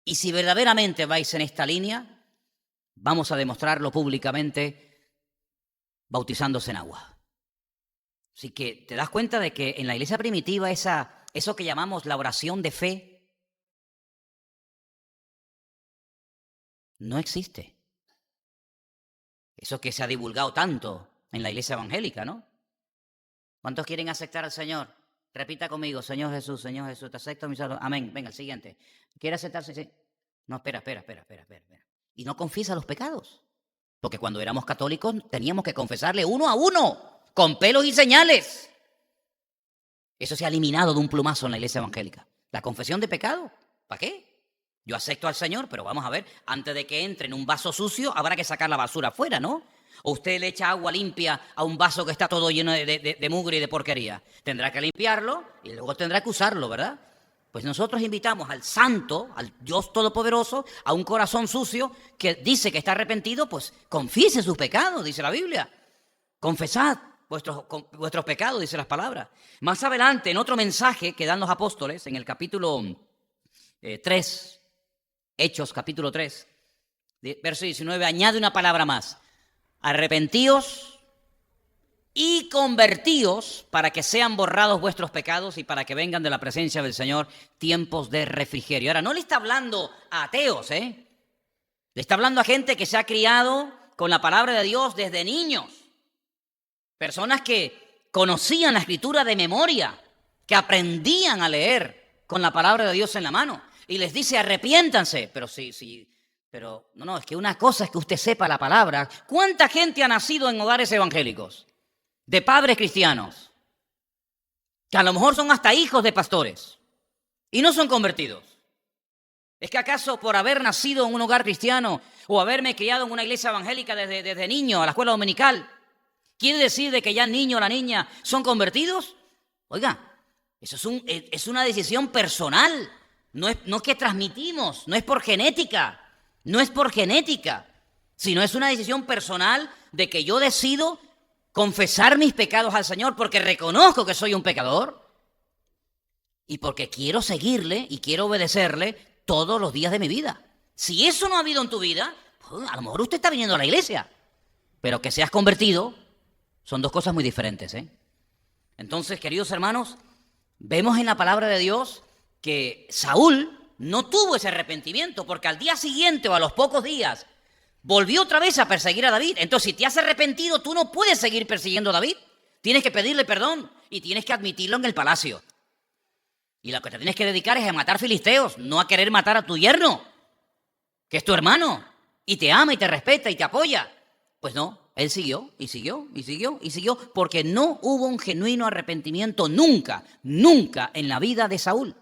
S1: Y si verdaderamente vais en esta línea, vamos a demostrarlo públicamente bautizándose en agua. Así que te das cuenta de que en la iglesia primitiva eso que llamamos la oración de fe no existe. Eso que se ha divulgado tanto en la iglesia evangélica, ¿no? ¿Cuántos quieren aceptar al Señor? Repita conmigo, Señor Jesús, te acepto mi salud. Amén. Venga, el siguiente. ¿Quiere aceptarse? Sí. No, espera. Y no confiesa los pecados. Porque cuando éramos católicos teníamos que confesarle uno a uno, con pelos y señales. Eso se ha eliminado de un plumazo en la iglesia evangélica. La confesión de pecado, ¿para qué? Yo acepto al Señor, pero vamos a ver, antes de que entre en un vaso sucio, habrá que sacar la basura afuera, ¿no? O usted le echa agua limpia a un vaso que está todo lleno de mugre y de porquería. Tendrá que limpiarlo y luego tendrá que usarlo, ¿verdad? Pues nosotros invitamos al Santo, al Dios Todopoderoso, a un corazón sucio que dice que está arrepentido, pues confiese sus pecados, dice la Biblia. Confesad vuestros pecados, dice las palabras. Más adelante, en otro mensaje que dan los apóstoles, en el capítulo 3, Hechos capítulo 3, verso 19, añade una palabra más. Arrepentíos y convertíos para que sean borrados vuestros pecados y para que vengan de la presencia del Señor tiempos de refrigerio. Ahora, no le está hablando a ateos, Le está hablando a gente que se ha criado con la palabra de Dios desde niños. Personas que conocían la Escritura de memoria, que aprendían a leer con la palabra de Dios en la mano. Y les dice, arrepiéntanse. Pero no, es que una cosa es que usted sepa la palabra. ¿Cuánta gente ha nacido en hogares evangélicos? De padres cristianos, que a lo mejor son hasta hijos de pastores y no son convertidos. ¿Es que acaso por haber nacido en un hogar cristiano o haberme criado en una iglesia evangélica desde niño a la escuela dominical, quiere decir de que ya el niño o la niña son convertidos? Oiga, eso es una decisión personal, no es que transmitimos, no es por genética. sino es una decisión personal de que yo decido confesar mis pecados al Señor porque reconozco que soy un pecador y porque quiero seguirle y quiero obedecerle todos los días de mi vida. Si eso no ha habido en tu vida, pues a lo mejor usted está viniendo a la iglesia, pero que seas convertido son dos cosas muy diferentes, ¿eh? Entonces, queridos hermanos, vemos en la palabra de Dios que Saúl no tuvo ese arrepentimiento porque al día siguiente o a los pocos días volvió otra vez a perseguir a David. Entonces, si te has arrepentido, tú no puedes seguir persiguiendo a David. Tienes que pedirle perdón y tienes que admitirlo en el palacio. Y lo que te tienes que dedicar es a matar filisteos, no a querer matar a tu yerno, que es tu hermano, y te ama y te respeta y te apoya. Pues no, él siguió y siguió y siguió y siguió, porque no hubo un genuino arrepentimiento nunca, nunca en la vida de Saúl.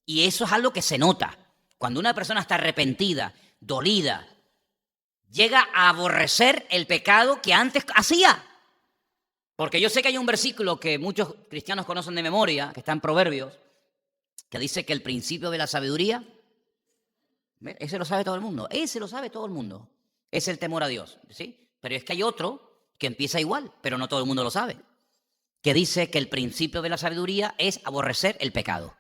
S1: Y eso es algo que se nota. Cuando una persona está arrepentida, dolida, llega a aborrecer el pecado que antes hacía. Porque yo sé que hay un versículo que muchos cristianos conocen de memoria, que está en Proverbios, que dice que el principio de la sabiduría, ese lo sabe todo el mundo, ese lo sabe todo el mundo, es el temor a Dios, ¿sí? Pero es que hay otro que empieza igual, pero no todo el mundo lo sabe, que dice que el principio de la sabiduría es aborrecer el pecado.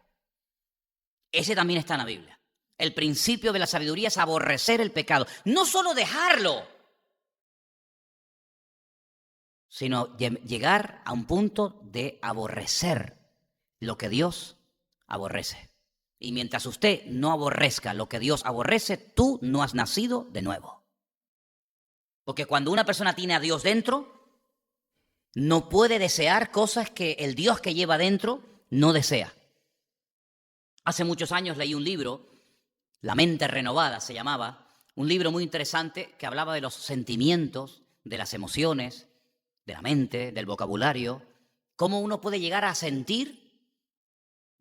S1: Ese también está en la Biblia. El principio de la sabiduría es aborrecer el pecado, no solo dejarlo, sino llegar a un punto de aborrecer lo que Dios aborrece. Y mientras usted no aborrezca lo que Dios aborrece, tú no has nacido de nuevo. Porque cuando una persona tiene a Dios dentro, no puede desear cosas que el Dios que lleva dentro no desea. Hace muchos años leí un libro, La mente renovada se llamaba, un libro muy interesante que hablaba de los sentimientos, de las emociones, de la mente, del vocabulario, cómo uno puede llegar a sentir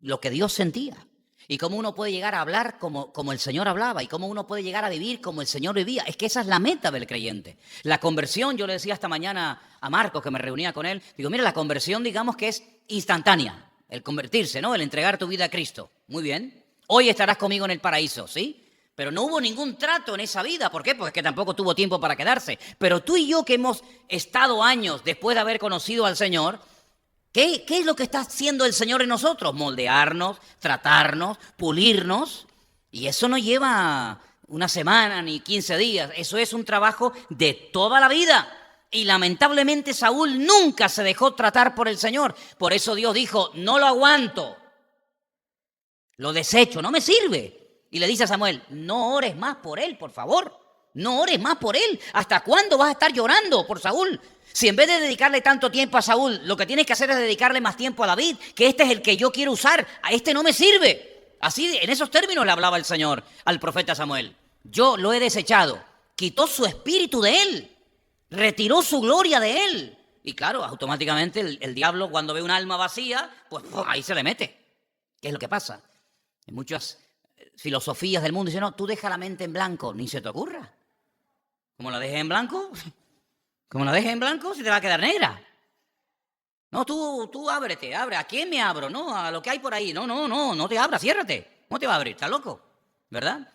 S1: lo que Dios sentía, y cómo uno puede llegar a hablar como el Señor hablaba, y cómo uno puede llegar a vivir como el Señor vivía. Es que esa es la meta del creyente. La conversión, yo le decía esta mañana a Marcos, que me reunía con él, digo, mira, la conversión digamos que es instantánea, el convertirse, ¿no? El entregar tu vida a Cristo. Muy bien, hoy estarás conmigo en el paraíso, ¿sí? Pero no hubo ningún trato en esa vida. ¿Por qué? Pues es que tampoco tuvo tiempo para quedarse. Pero tú y yo que hemos estado años después de haber conocido al Señor, ¿qué es lo que está haciendo el Señor en nosotros? Moldearnos, tratarnos, pulirnos. Y eso no lleva una semana ni 15 días. Eso es un trabajo de toda la vida. Y lamentablemente Saúl nunca se dejó tratar por el Señor. Por eso Dios dijo, no lo aguanto. Lo desecho, no me sirve. Y le dice a Samuel, no ores más por él, por favor. No ores más por él. ¿Hasta cuándo vas a estar llorando por Saúl? Si en vez de dedicarle tanto tiempo a Saúl, lo que tienes que hacer es dedicarle más tiempo a David, que este es el que yo quiero usar, a este no me sirve. Así, en esos términos le hablaba el Señor al profeta Samuel. Yo lo he desechado. Quitó su espíritu de él. Retiró su gloria de él. Y claro, automáticamente el diablo cuando ve un alma vacía, pues ahí se le mete. ¿Qué es lo que pasa? En muchas filosofías del mundo dicen, no, tú deja la mente en blanco, ni se te ocurra. ¿Cómo la dejes en blanco? Como la dejes en blanco, se te va a quedar negra. No, tú ábrete, abre. ¿A quién me abro? No, a lo que hay por ahí. No te abras, ciérrate. ¿Cómo te va a abrir? ¿Estás loco? ¿Verdad?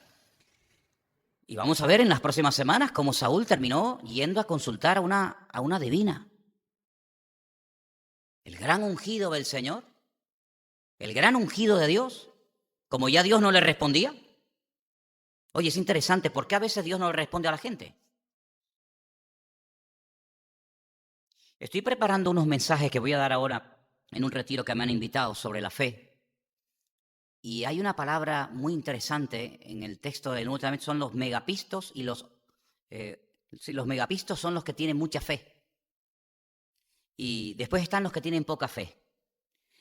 S1: Y vamos a ver en las próximas semanas cómo Saúl terminó yendo a consultar a una divina. El gran ungido del Señor, el gran ungido de Dios, como ya Dios no le respondía. Oye, es interesante, ¿por qué a veces Dios no le responde a la gente? Estoy preparando unos mensajes que voy a dar ahora en un retiro que me han invitado sobre la fe. Y hay una palabra muy interesante en el texto del Nuevo Testamento, son los megapistos y los megapistos son los que tienen mucha fe. Y después están los que tienen poca fe.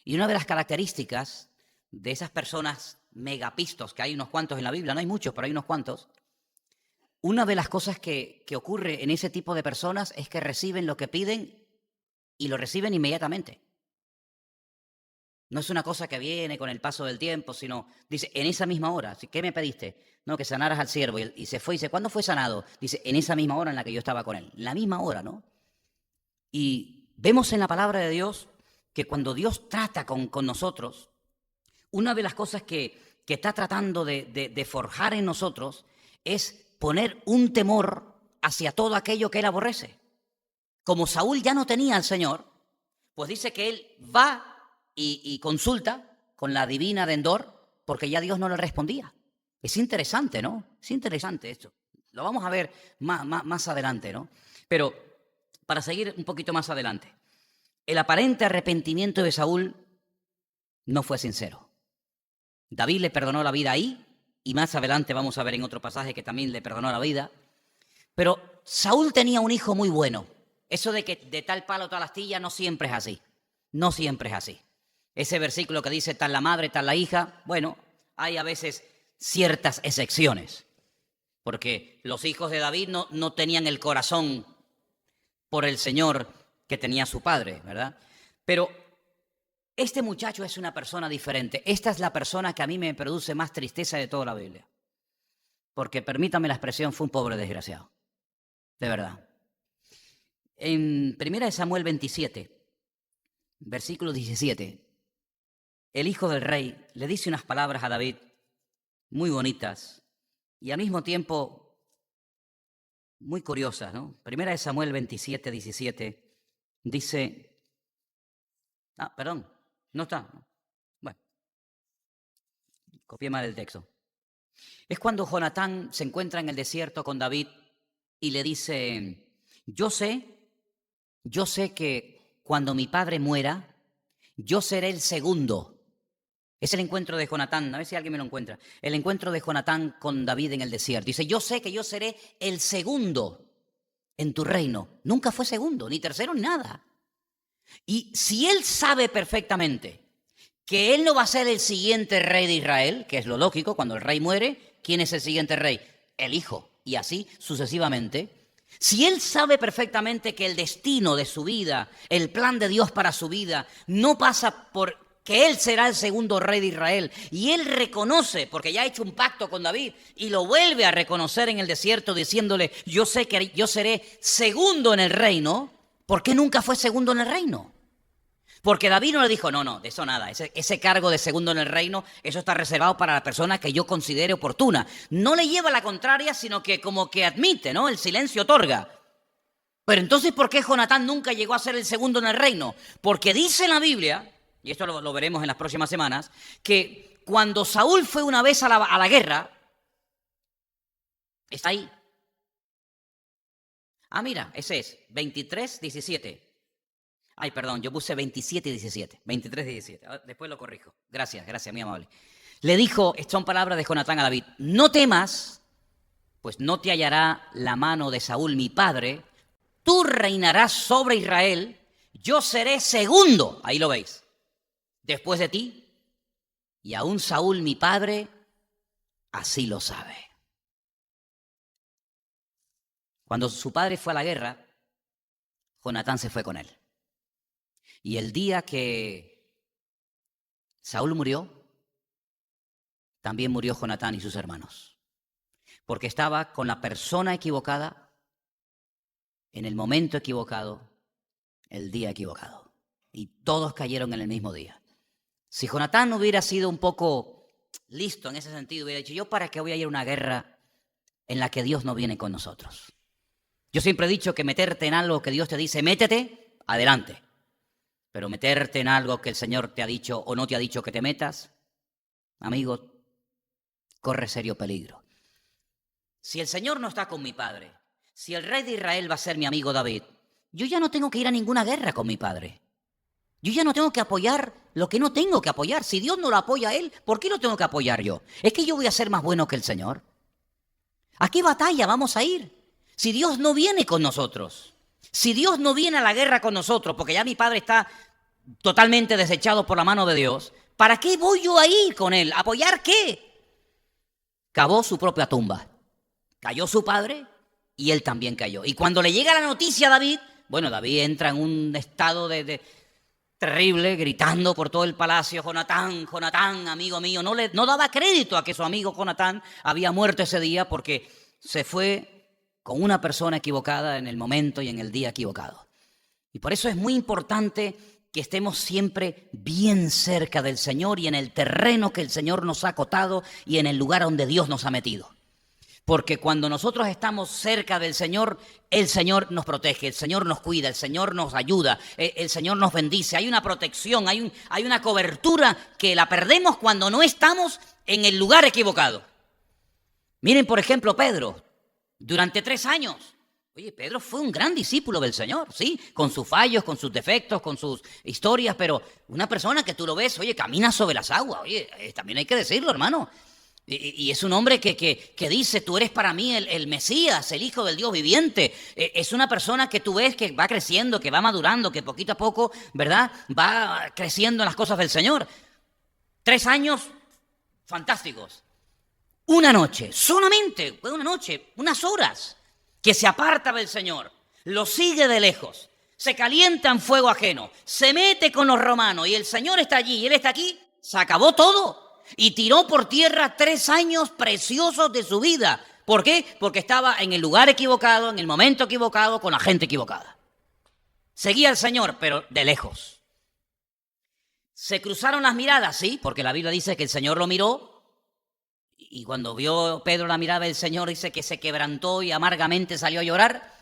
S1: Y una de las características de esas personas megapistos, que hay unos cuantos en la Biblia, no hay muchos, pero hay unos cuantos, una de las cosas que ocurre en ese tipo de personas es que reciben lo que piden y lo reciben inmediatamente. No es una cosa que viene con el paso del tiempo, sino, dice, en esa misma hora. ¿Qué me pediste? No, que sanaras al siervo. Y se fue y dice, ¿cuándo fue sanado? Dice, en esa misma hora en la que yo estaba con él. La misma hora, ¿no? Y vemos en la palabra de Dios que cuando Dios trata con nosotros, una de las cosas que está tratando de forjar en nosotros es poner un temor hacia todo aquello que él aborrece. Como Saúl ya no tenía al Señor, pues dice que él va y consulta con la divina de Endor, porque ya Dios no le respondía. Es interesante, ¿no? Es interesante esto. Lo vamos a ver más adelante, ¿no? Pero para seguir un poquito más adelante, el aparente arrepentimiento de Saúl no fue sincero. David le perdonó la vida ahí, y más adelante vamos a ver en otro pasaje que también le perdonó la vida. Pero Saúl tenía un hijo muy bueno. Eso de que de tal palo tal astilla no siempre es así. No siempre es así. Ese versículo que dice tal la madre, tal la hija, bueno, hay a veces ciertas excepciones. Porque los hijos de David no tenían el corazón por el Señor que tenía su padre, ¿verdad? Pero este muchacho es una persona diferente. Esta es la persona que a mí me produce más tristeza de toda la Biblia. Porque, permítame la expresión, fue un pobre desgraciado. De verdad. En 1 Samuel 27, versículo 17, el hijo del rey le dice unas palabras a David muy bonitas y al mismo tiempo muy curiosas, ¿no? 1 Samuel 27, 17, dice... perdón, no está. Bueno, copié mal el texto. Es cuando Jonatán se encuentra en el desierto con David y le dice, yo sé que cuando mi padre muera, yo seré el segundo. Es el encuentro de Jonatán, a ver si alguien me lo encuentra. El encuentro de Jonatán con David en el desierto. Dice, yo sé que yo seré el segundo en tu reino. Nunca fue segundo, ni tercero, ni nada. Y si él sabe perfectamente que él no va a ser el siguiente rey de Israel, que es lo lógico, cuando el rey muere, ¿quién es el siguiente rey? El hijo, y así sucesivamente. Si él sabe perfectamente que el destino de su vida, el plan de Dios para su vida, no pasa por que él será el segundo rey de Israel, y él reconoce, porque ya ha hecho un pacto con David, y lo vuelve a reconocer en el desierto diciéndole, yo sé que yo seré segundo en el reino, ¿por qué nunca fue segundo en el reino? Porque David no le dijo, no, de eso nada, ese cargo de segundo en el reino, eso está reservado para la persona que yo considere oportuna. No le lleva la contraria, sino que como que admite, ¿no? El silencio otorga. Pero entonces, ¿por qué Jonatán nunca llegó a ser el segundo en el reino? Porque dice en la Biblia, y esto lo veremos en las próximas semanas, que cuando Saúl fue una vez a la guerra, está ahí. Mira, ese es, 23, 17. Ay, perdón, yo puse 27 y 17. 23 y 17. Después lo corrijo. Gracias, muy amable. Le dijo, son palabras de Jonatán a David, no temas, pues no te hallará la mano de Saúl mi padre, tú reinarás sobre Israel, yo seré segundo, ahí lo veis, después de ti, y aún Saúl mi padre, así lo sabe. Cuando su padre fue a la guerra, Jonatán se fue con él. Y el día que Saúl murió, también murió Jonatán y sus hermanos. Porque estaba con la persona equivocada, en el momento equivocado, el día equivocado. Y todos cayeron en el mismo día. Si Jonatán hubiera sido un poco listo en ese sentido, hubiera dicho, ¿yo para qué voy a ir a una guerra en la que Dios no viene con nosotros? Yo siempre he dicho que meterte en algo que Dios te dice, métete, adelante. Pero meterte en algo que el Señor te ha dicho o no te ha dicho que te metas, amigo, corre serio peligro. Si el Señor no está con mi padre, si el rey de Israel va a ser mi amigo David, yo ya no tengo que ir a ninguna guerra con mi padre. Yo ya no tengo que apoyar lo que no tengo que apoyar. Si Dios no lo apoya a él, ¿por qué lo tengo que apoyar yo? ¿Es que yo voy a ser más bueno que el Señor? ¿A qué batalla vamos a ir? Si Dios no viene con nosotros, si Dios no viene a la guerra con nosotros, porque ya mi padre está totalmente desechado por la mano de Dios, ¿para qué voy yo a ir con él? ¿Apoyar qué? Cavó su propia tumba. Cayó su padre y él también cayó. Y cuando le llega la noticia a David, bueno, David entra en un estado de terrible, gritando por todo el palacio, Jonatán, Jonatán, amigo mío. No daba crédito a que su amigo Jonatán había muerto ese día porque se fue con una persona equivocada en el momento y en el día equivocado. Y por eso es muy importante que estemos siempre bien cerca del Señor y en el terreno que el Señor nos ha acotado y en el lugar donde Dios nos ha metido. Porque cuando nosotros estamos cerca del Señor, el Señor nos protege, el Señor nos cuida, el Señor nos ayuda, el Señor nos bendice. Hay una protección, hay una cobertura que la perdemos cuando no estamos en el lugar equivocado. Miren, por ejemplo, Pedro, durante 3 años. Oye, Pedro fue un gran discípulo del Señor, ¿sí? Con sus fallos, con sus defectos, con sus historias, pero una persona que tú lo ves, oye, camina sobre las aguas. Oye, también hay que decirlo, hermano. Y es un hombre que dice, tú eres para mí el Mesías, el Hijo del Dios viviente. Es una persona que tú ves que va creciendo, que va madurando, que poquito a poco, ¿verdad? Va creciendo en las cosas del Señor. 3 años fantásticos. Una noche, solamente una noche, unas horas, que se aparta del Señor, lo sigue de lejos, se calienta en fuego ajeno, se mete con los romanos y el Señor está allí y él está aquí, se acabó todo. Y tiró por tierra 3 años preciosos de su vida. ¿Por qué? Porque estaba en el lugar equivocado, en el momento equivocado, con la gente equivocada. Seguía al Señor, pero de lejos. ¿Se cruzaron las miradas? Sí, porque la Biblia dice que el Señor lo miró. Y cuando vio Pedro la mirada del Señor, dice que se quebrantó y amargamente salió a llorar.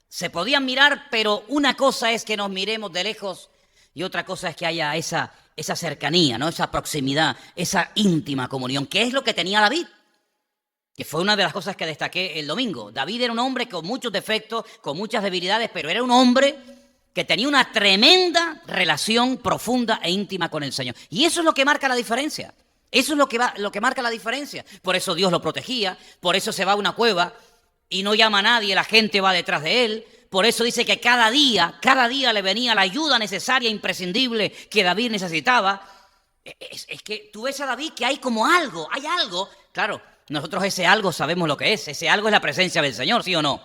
S1: Se podían mirar, pero una cosa es que nos miremos de lejos y otra cosa es que haya esa cercanía, ¿no? Esa proximidad, esa íntima comunión, que es lo que tenía David, que fue una de las cosas que destaqué el domingo. David era un hombre con muchos defectos, con muchas debilidades, pero era un hombre que tenía una tremenda relación profunda e íntima con el Señor. Y eso es lo que marca la diferencia. Eso es lo que marca la diferencia. Por eso Dios lo protegía, por eso se va a una cueva y no llama a nadie, la gente va detrás de él. Por eso dice que cada día le venía la ayuda necesaria, imprescindible que David necesitaba. Es que tú ves a David que hay como algo, hay algo. Claro, nosotros ese algo sabemos lo que es. Ese algo es la presencia del Señor, ¿sí o no?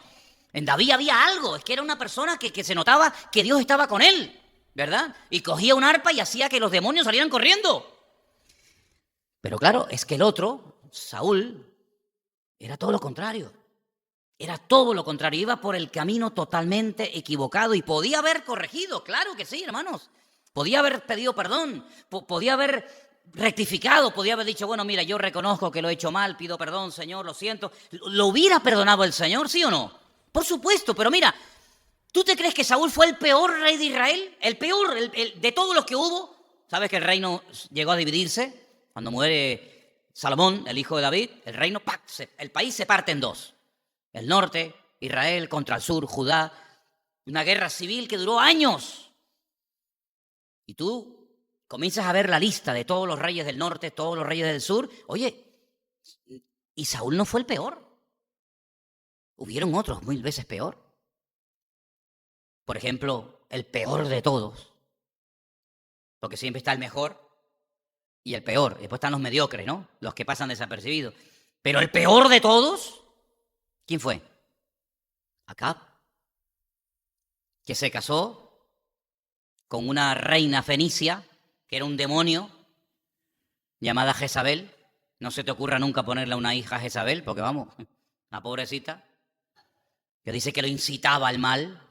S1: En David había algo, es que era una persona que se notaba que Dios estaba con él, ¿verdad? Y cogía un arpa y hacía que los demonios salieran corriendo. Pero claro, es que el otro, Saúl, era todo lo contrario. Era todo lo contrario, iba por el camino totalmente equivocado y podía haber corregido, claro que sí, hermanos. Podía haber pedido perdón, podía haber rectificado, podía haber dicho, bueno, mira, yo reconozco que lo he hecho mal, pido perdón, Señor, lo siento. ¿Lo hubiera perdonado el Señor, sí o no? Por supuesto, pero mira, ¿tú te crees que Saúl fue el peor rey de Israel? El peor, de todos los que hubo. ¿Sabes que el reino llegó a dividirse? Cuando muere Salomón, el hijo de David, el reino, el país se parte en 2. El norte, Israel, contra el sur, Judá. Una guerra civil que duró años. Y tú comienzas a ver la lista de todos los reyes del norte, todos los reyes del sur. Oye, y Saúl no fue el peor. Hubieron otros 1000 veces peor. Por ejemplo, el peor de todos. Porque siempre está el mejor y el peor. Después están los mediocres, ¿no? Los que pasan desapercibidos. Pero el peor de todos... ¿Quién fue? Acab, que se casó con una reina fenicia, que era un demonio, llamada Jezabel. No se te ocurra nunca ponerle a una hija a Jezabel, porque vamos, la pobrecita, que dice que lo incitaba al mal,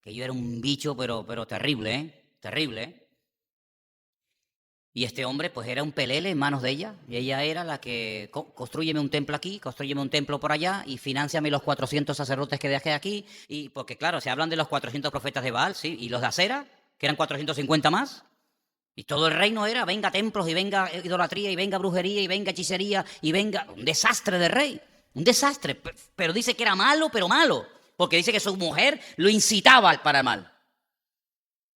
S1: que yo era un bicho, pero terrible, terrible. Y este hombre pues era un pelele en manos de ella, y ella era la que, constrúyeme un templo aquí, constrúyeme un templo por allá, y financiame los 400 sacerdotes que dejé aquí, y porque claro, se hablan de los 400 profetas de Baal, sí, y los de Acera, que eran 450 más, y todo el reino era, venga templos, y venga idolatría, y venga brujería, y venga hechicería, y venga, un desastre de rey, un desastre, pero dice que era malo, pero malo, porque dice que su mujer lo incitaba para el mal.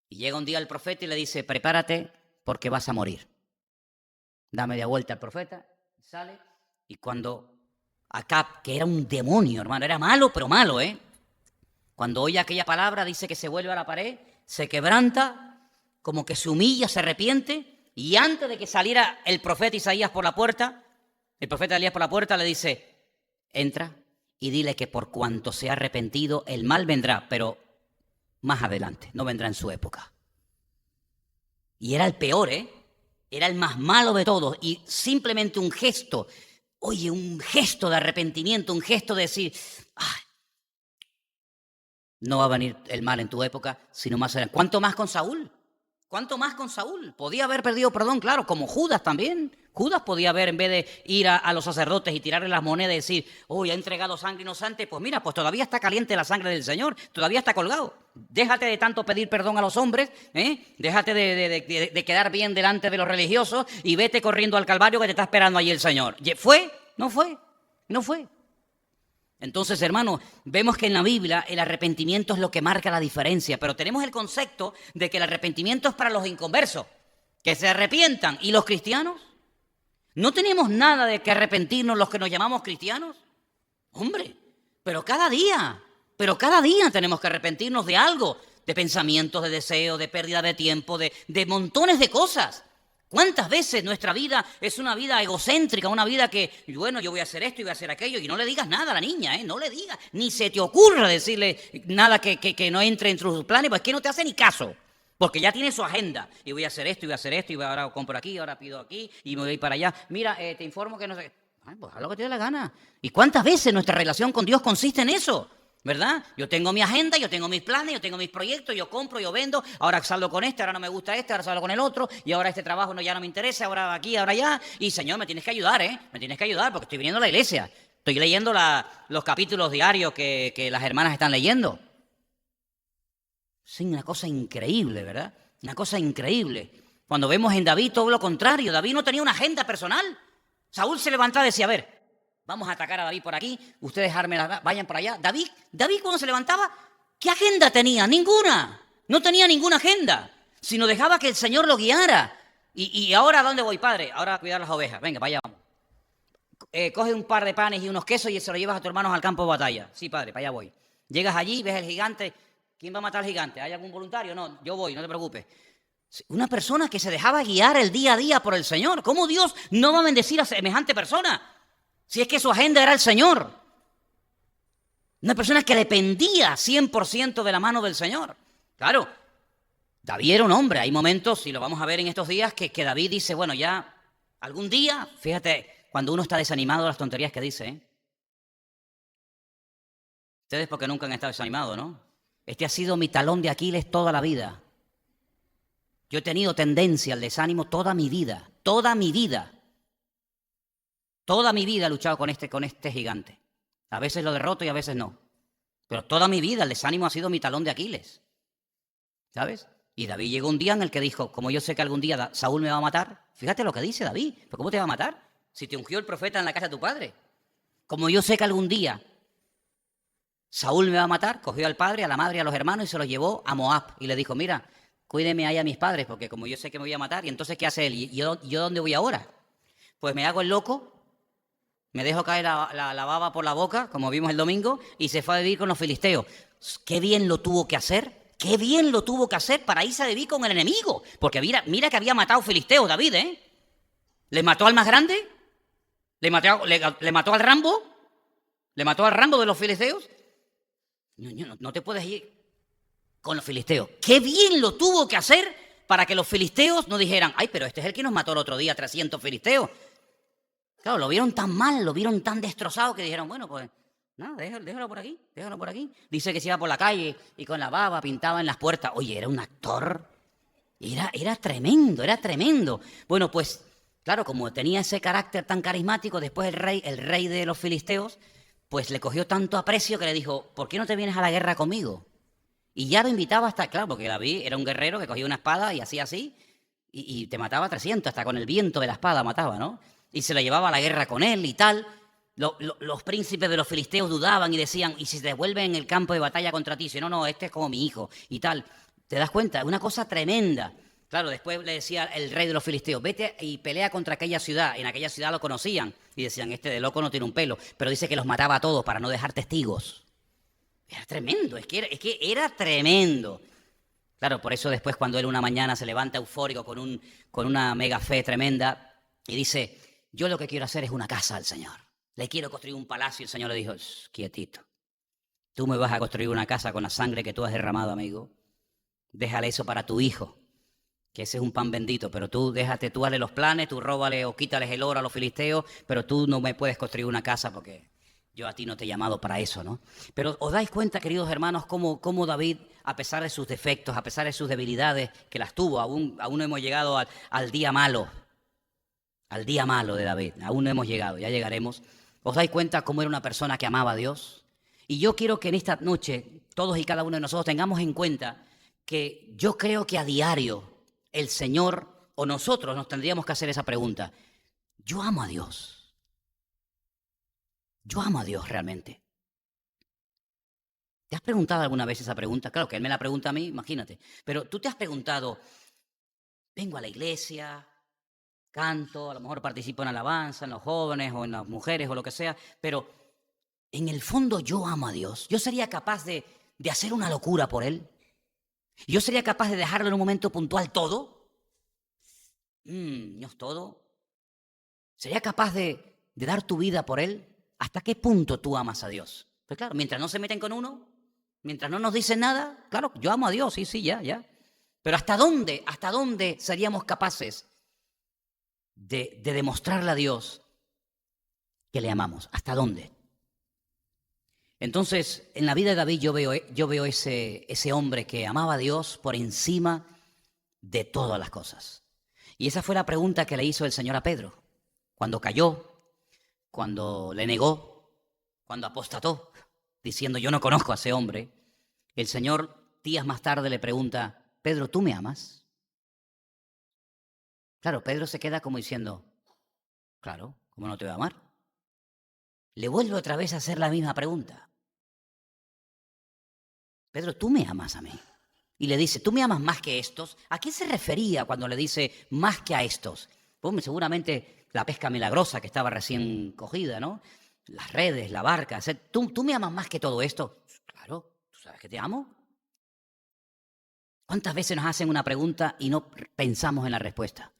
S1: Y llega un día el profeta y le dice, prepárate, porque vas a morir. Da media vuelta al profeta, sale, y cuando Acab, que era un demonio, hermano, era malo, pero malo, cuando oye aquella palabra, dice que se vuelve a la pared, se quebranta, como que se humilla, se arrepiente, y antes de que saliera el profeta Isaías por la puerta, el profeta Elías por la puerta le dice, entra y dile que por cuanto se ha arrepentido, el mal vendrá, pero más adelante, no vendrá en su época. Y era el peor, era el más malo de todos. Y simplemente un gesto, oye, un gesto de arrepentimiento, un gesto de decir, ay, no va a venir el mal en tu época, sino más adelante. ¿Cuánto más con Saúl? ¿Cuánto más con Saúl? Podía haber perdido perdón, claro, como Judas también. Judas podía haber, en vez de ir a los sacerdotes y tirarle las monedas y decir, ha entregado sangre inocente, pues mira, pues todavía está caliente la sangre del Señor, todavía está colgado. Déjate de tanto pedir perdón a los hombres, déjate de quedar bien delante de los religiosos y vete corriendo al Calvario que te está esperando allí el Señor. ¿Fue? No fue, no fue. Entonces, hermanos, vemos que en la Biblia el arrepentimiento es lo que marca la diferencia, pero tenemos el concepto de que el arrepentimiento es para los inconversos, que se arrepientan. ¿Y los cristianos? ¿No tenemos nada de que arrepentirnos los que nos llamamos cristianos? Hombre, pero cada día tenemos que arrepentirnos de algo, de pensamientos, de deseos, de pérdida de tiempo, de montones de cosas. ¿Cuántas veces nuestra vida es una vida egocéntrica, una vida que, bueno, yo voy a hacer esto y voy a hacer aquello, y no le digas nada a la niña, no le digas, ni se te ocurra decirle nada que no entre en sus planes, pues es que no te hace ni caso, porque ya tiene su agenda, y voy a hacer esto, y voy a hacer esto, y ahora compro aquí, ahora pido aquí, y me voy a ir para allá. Mira, te informo que no sé, pues haz lo que te dé la gana. ¿Y cuántas veces nuestra relación con Dios consiste en eso? ¿Verdad? Yo tengo mi agenda, yo tengo mis planes, yo tengo mis proyectos, yo compro, yo vendo, ahora salgo con este, ahora no me gusta este, ahora salgo con el otro, y ahora este trabajo ya no me interesa, ahora aquí, ahora allá, y Señor, me tienes que ayudar, me tienes que ayudar, porque estoy viniendo a la iglesia, estoy leyendo los capítulos diarios que las hermanas están leyendo. Sí, una cosa increíble, ¿verdad? Una cosa increíble. Cuando vemos en David todo lo contrario, David no tenía una agenda personal. Saúl se levantaba y decía, a ver, vamos a atacar a David por aquí, ustedes vayan por allá. David cuando se levantaba, ¿qué agenda tenía? Ninguna. No tenía ninguna agenda, sino dejaba que el Señor lo guiara. ¿Y ahora a dónde voy, padre? Ahora a cuidar las ovejas. Venga, vaya, vamos. Coge un par de panes y unos quesos y se los llevas a tus hermanos al campo de batalla. Sí, padre, para allá voy. Llegas allí, ves el gigante. ¿Quién va a matar al gigante? ¿Hay algún voluntario? No, yo voy, no te preocupes. Una persona que se dejaba guiar el día a día por el Señor. ¿Cómo Dios no va a bendecir a semejante persona? Si es que su agenda era el Señor. Una persona que dependía 100% de la mano del Señor. Claro, David era un hombre. Hay momentos, y lo vamos a ver en estos días, que David dice, bueno, ya algún día, fíjate, cuando uno está desanimado, las tonterías que dice. Ustedes porque nunca han estado desanimados, ¿no? Este ha sido mi talón de Aquiles toda la vida. Yo he tenido tendencia al desánimo toda mi vida. Toda mi vida he luchado con este gigante. A veces lo derroto y a veces no. Pero toda mi vida el desánimo ha sido mi talón de Aquiles. ¿Sabes? Y David llegó un día en el que dijo, como yo sé que algún día Saúl me va a matar. Fíjate lo que dice David. ¿Pero cómo te va a matar? Si te ungió el profeta en la casa de tu padre. Como yo sé que algún día Saúl me va a matar, cogió al padre, a la madre y a los hermanos y se los llevó a Moab. Y le dijo, mira, cuídeme ahí a mis padres, porque como yo sé que me voy a matar. Y entonces, ¿qué hace él? ¿Y yo dónde voy ahora? Pues me hago el loco. Me dejo caer la baba por la boca, como vimos el domingo, y se fue a vivir con los filisteos. Qué bien lo tuvo que hacer, para irse a vivir con el enemigo. Porque mira que había matado filisteos David, ¿Le mató al más grande? ¿Le mató al Rambo? ¿Le mató al Rambo de los filisteos? No te puedes ir con los filisteos. Qué bien lo tuvo que hacer para que los filisteos no dijeran, ay, pero este es el que nos mató el otro día, 300 filisteos. Claro, lo vieron tan mal, lo vieron tan destrozado que dijeron, bueno, pues, no, déjalo por aquí. Dice que se iba por la calle y con la baba pintaba en las puertas. Oye, era un actor, era tremendo. Bueno, pues, claro, como tenía ese carácter tan carismático, después el rey de los filisteos, pues le cogió tanto aprecio que le dijo, ¿por qué no te vienes a la guerra conmigo? Y ya lo invitaba hasta, claro, porque David era un guerrero que cogía una espada y hacía así, y te mataba 300, hasta con el viento de la espada mataba, ¿no? Y se lo llevaba a la guerra con él y tal. Los príncipes de los filisteos dudaban y decían, ¿y si se devuelven en el campo de batalla contra ti? Si no, este es como mi hijo y tal. ¿Te das cuenta? Una cosa tremenda. Claro, después le decía el rey de los filisteos, vete y pelea contra aquella ciudad. En aquella ciudad lo conocían y decían, este de loco no tiene un pelo. Pero dice que los mataba a todos para no dejar testigos. Era tremendo, es que era tremendo. Claro, por eso después cuando él una mañana se levanta eufórico con una mega fe tremenda y dice, yo lo que quiero hacer es una casa al Señor. Le quiero construir un palacio. Y el Señor le dijo, quietito. Tú me vas a construir una casa con la sangre que tú has derramado, amigo. Déjale eso para tu hijo, que ese es un pan bendito. Pero tú hazle los planes, tú róbale o quítales el oro a los filisteos, pero tú no me puedes construir una casa porque yo a ti no te he llamado para eso, ¿no? Pero os dais cuenta, queridos hermanos, cómo David a pesar de sus defectos, a pesar de sus debilidades, que las tuvo. Aún no hemos llegado al día malo de David. Aún no hemos llegado, ya llegaremos. ¿Os dais cuenta cómo era una persona que amaba a Dios? Y yo quiero que en esta noche todos y cada uno de nosotros tengamos en cuenta que yo creo que a diario el Señor o nosotros nos tendríamos que hacer esa pregunta. Yo amo a Dios. Yo amo a Dios realmente. ¿Te has preguntado alguna vez esa pregunta? Claro que Él me la pregunta a mí, imagínate. Pero tú te has preguntado, vengo a la iglesia, canto, a lo mejor participo en alabanza, en los jóvenes o en las mujeres o lo que sea, pero en el fondo yo amo a Dios. Yo sería capaz de hacer una locura por Él. Yo sería capaz de dejarlo en un momento puntual todo. Dios, todo. ¿Sería capaz de dar tu vida por Él? ¿Hasta qué punto tú amas a Dios? Pues claro, mientras no se meten con uno, mientras no nos dicen nada, claro, yo amo a Dios, sí, ya. Pero ¿hasta dónde seríamos capaces de demostrarle a Dios que le amamos? ¿Hasta dónde? Entonces, en la vida de David yo veo ese hombre que amaba a Dios por encima de todas las cosas. Y esa fue la pregunta que le hizo el Señor a Pedro, cuando cayó, cuando le negó, cuando apostató, diciendo yo no conozco a ese hombre. El Señor días más tarde le pregunta, Pedro, ¿tú me amas? Claro, Pedro se queda como diciendo, claro, ¿cómo no te voy a amar? Le vuelve otra vez a hacer la misma pregunta. Pedro, ¿tú me amas a mí? Y le dice, ¿tú me amas más que estos? ¿A qué se refería cuando le dice más que a estos? Pues seguramente la pesca milagrosa que estaba recién cogida, ¿no? Las redes, la barca. ¿Tú me amas más que todo esto? Claro, ¿tú sabes que te amo? ¿Cuántas veces nos hacen una pregunta y no pensamos en la respuesta?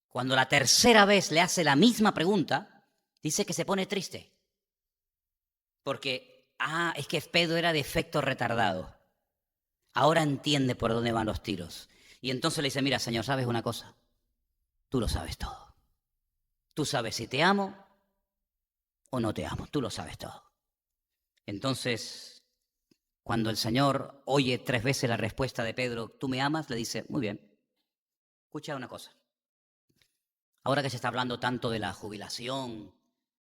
S1: Cuando la tercera vez le hace la misma pregunta, dice que se pone triste. Porque, es que Pedro era de efecto retardado. Ahora entiende por dónde van los tiros. Y entonces le dice, mira, Señor, ¿sabes una cosa? Tú lo sabes todo. Tú sabes si te amo o no te amo. Tú lo sabes todo. Entonces, cuando el Señor oye 3 veces la respuesta de Pedro, ¿tú me amas? Le dice, muy bien. Escucha una cosa. Ahora que se está hablando tanto de la jubilación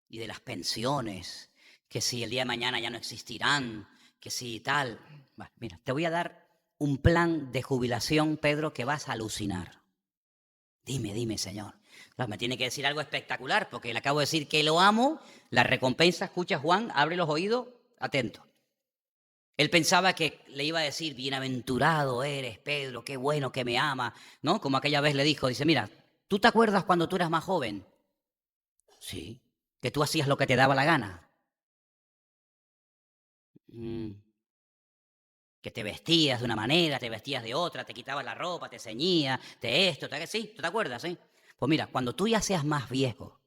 S1: y de las pensiones, que si el día de mañana ya no existirán, que si tal. Bueno, mira, te voy a dar un plan de jubilación, Pedro, que vas a alucinar. Dime, Señor. Claro, me tiene que decir algo espectacular, porque le acabo de decir que lo amo, la recompensa, escucha Juan, abre los oídos, atento. Él pensaba que le iba a decir, bienaventurado eres, Pedro, qué bueno que me ama, ¿no? Como aquella vez le dijo, dice, mira, ¿tú te acuerdas cuando tú eras más joven? Sí. ¿Que tú hacías lo que te daba la gana? Que te vestías de una manera, te vestías de otra, te quitabas la ropa, te ceñías, sí, ¿tú te acuerdas? ¿Sí? Pues mira, cuando tú ya seas más viejo,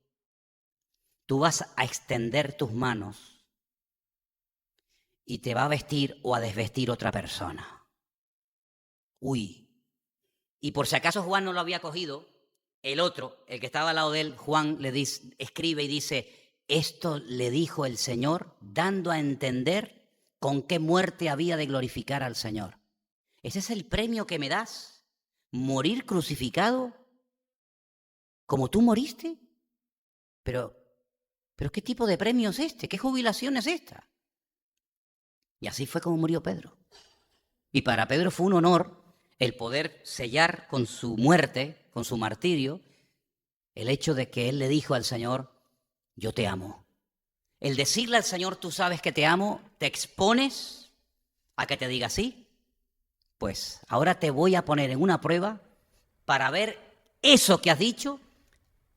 S1: tú vas a extender tus manos y te va a vestir o a desvestir otra persona. Uy. Y por si acaso Juan no lo había cogido, el otro, el que estaba al lado de él, Juan le dice, escribe y dice, esto le dijo el Señor dando a entender con qué muerte había de glorificar al Señor. ¿Ese es el premio que me das? ¿Morir crucificado como tú moriste? Pero ¿qué tipo de premio es este? ¿Qué jubilación es esta? Y así fue como murió Pedro. Y para Pedro fue un honor el poder sellar con su muerte, con su martirio, el hecho de que él le dijo al Señor, yo te amo. El decirle al Señor, tú sabes que te amo, te expones a que te diga sí. Pues ahora te voy a poner en una prueba para ver eso que has dicho,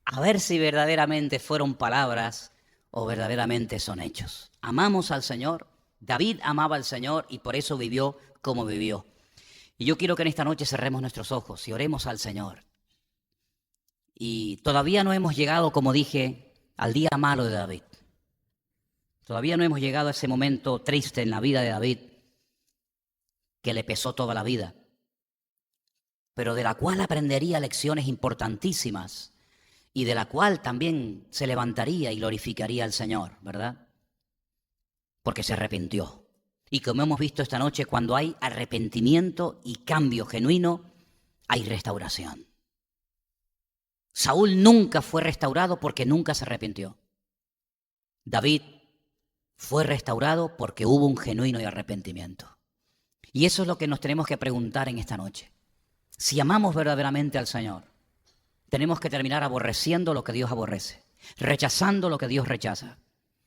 S1: a ver si verdaderamente fueron palabras o verdaderamente son hechos. Amamos al Señor, David amaba al Señor y por eso vivió como vivió. Y yo quiero que en esta noche cerremos nuestros ojos y oremos al Señor. Y todavía no hemos llegado, como dije, al día malo de David. Todavía no hemos llegado a ese momento triste en la vida de David que le pesó toda la vida, pero de la cual aprendería lecciones importantísimas y de la cual también se levantaría y glorificaría al Señor, ¿verdad? Porque se arrepintió. Y como hemos visto esta noche, cuando hay arrepentimiento y cambio genuino, hay restauración. Saúl nunca fue restaurado porque nunca se arrepintió. David fue restaurado porque hubo un genuino arrepentimiento. Y eso es lo que nos tenemos que preguntar en esta noche. Si amamos verdaderamente al Señor, tenemos que terminar aborreciendo lo que Dios aborrece, rechazando lo que Dios rechaza,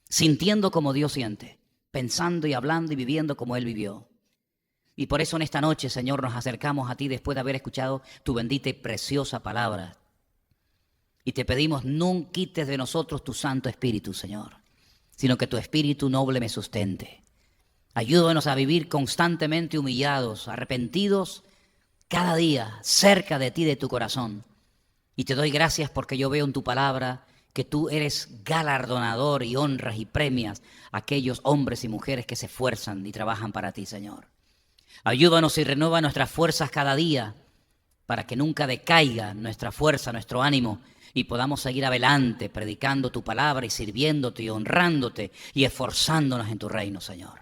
S1: sintiendo como Dios siente, pensando y hablando y viviendo como Él vivió. Y por eso en esta noche, Señor, nos acercamos a ti después de haber escuchado tu bendita y preciosa palabra. Y te pedimos, no quites de nosotros tu Santo Espíritu, Señor, sino que tu Espíritu noble me sustente. Ayúdanos a vivir constantemente humillados, arrepentidos, cada día cerca de ti, de tu corazón. Y te doy gracias porque yo veo en tu palabra que tú eres galardonador y honras y premias a aquellos hombres y mujeres que se esfuerzan y trabajan para ti, Señor. Ayúdanos y renueva nuestras fuerzas cada día para que nunca decaiga nuestra fuerza, nuestro ánimo, y podamos seguir adelante predicando tu palabra y sirviéndote y honrándote y esforzándonos en tu reino, Señor.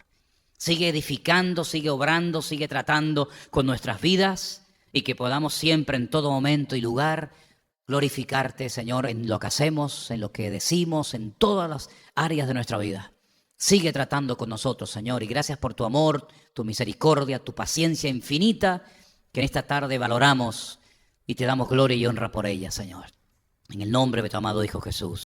S1: Sigue edificando, sigue obrando, sigue tratando con nuestras vidas y que podamos siempre, en todo momento y lugar, glorificarte, Señor, en lo que hacemos, en lo que decimos, en todas las áreas de nuestra vida. Sigue tratando con nosotros, Señor, y gracias por tu amor, tu misericordia, tu paciencia infinita, que en esta tarde valoramos y te damos gloria y honra por ella, Señor. En el nombre de tu amado Hijo Jesús.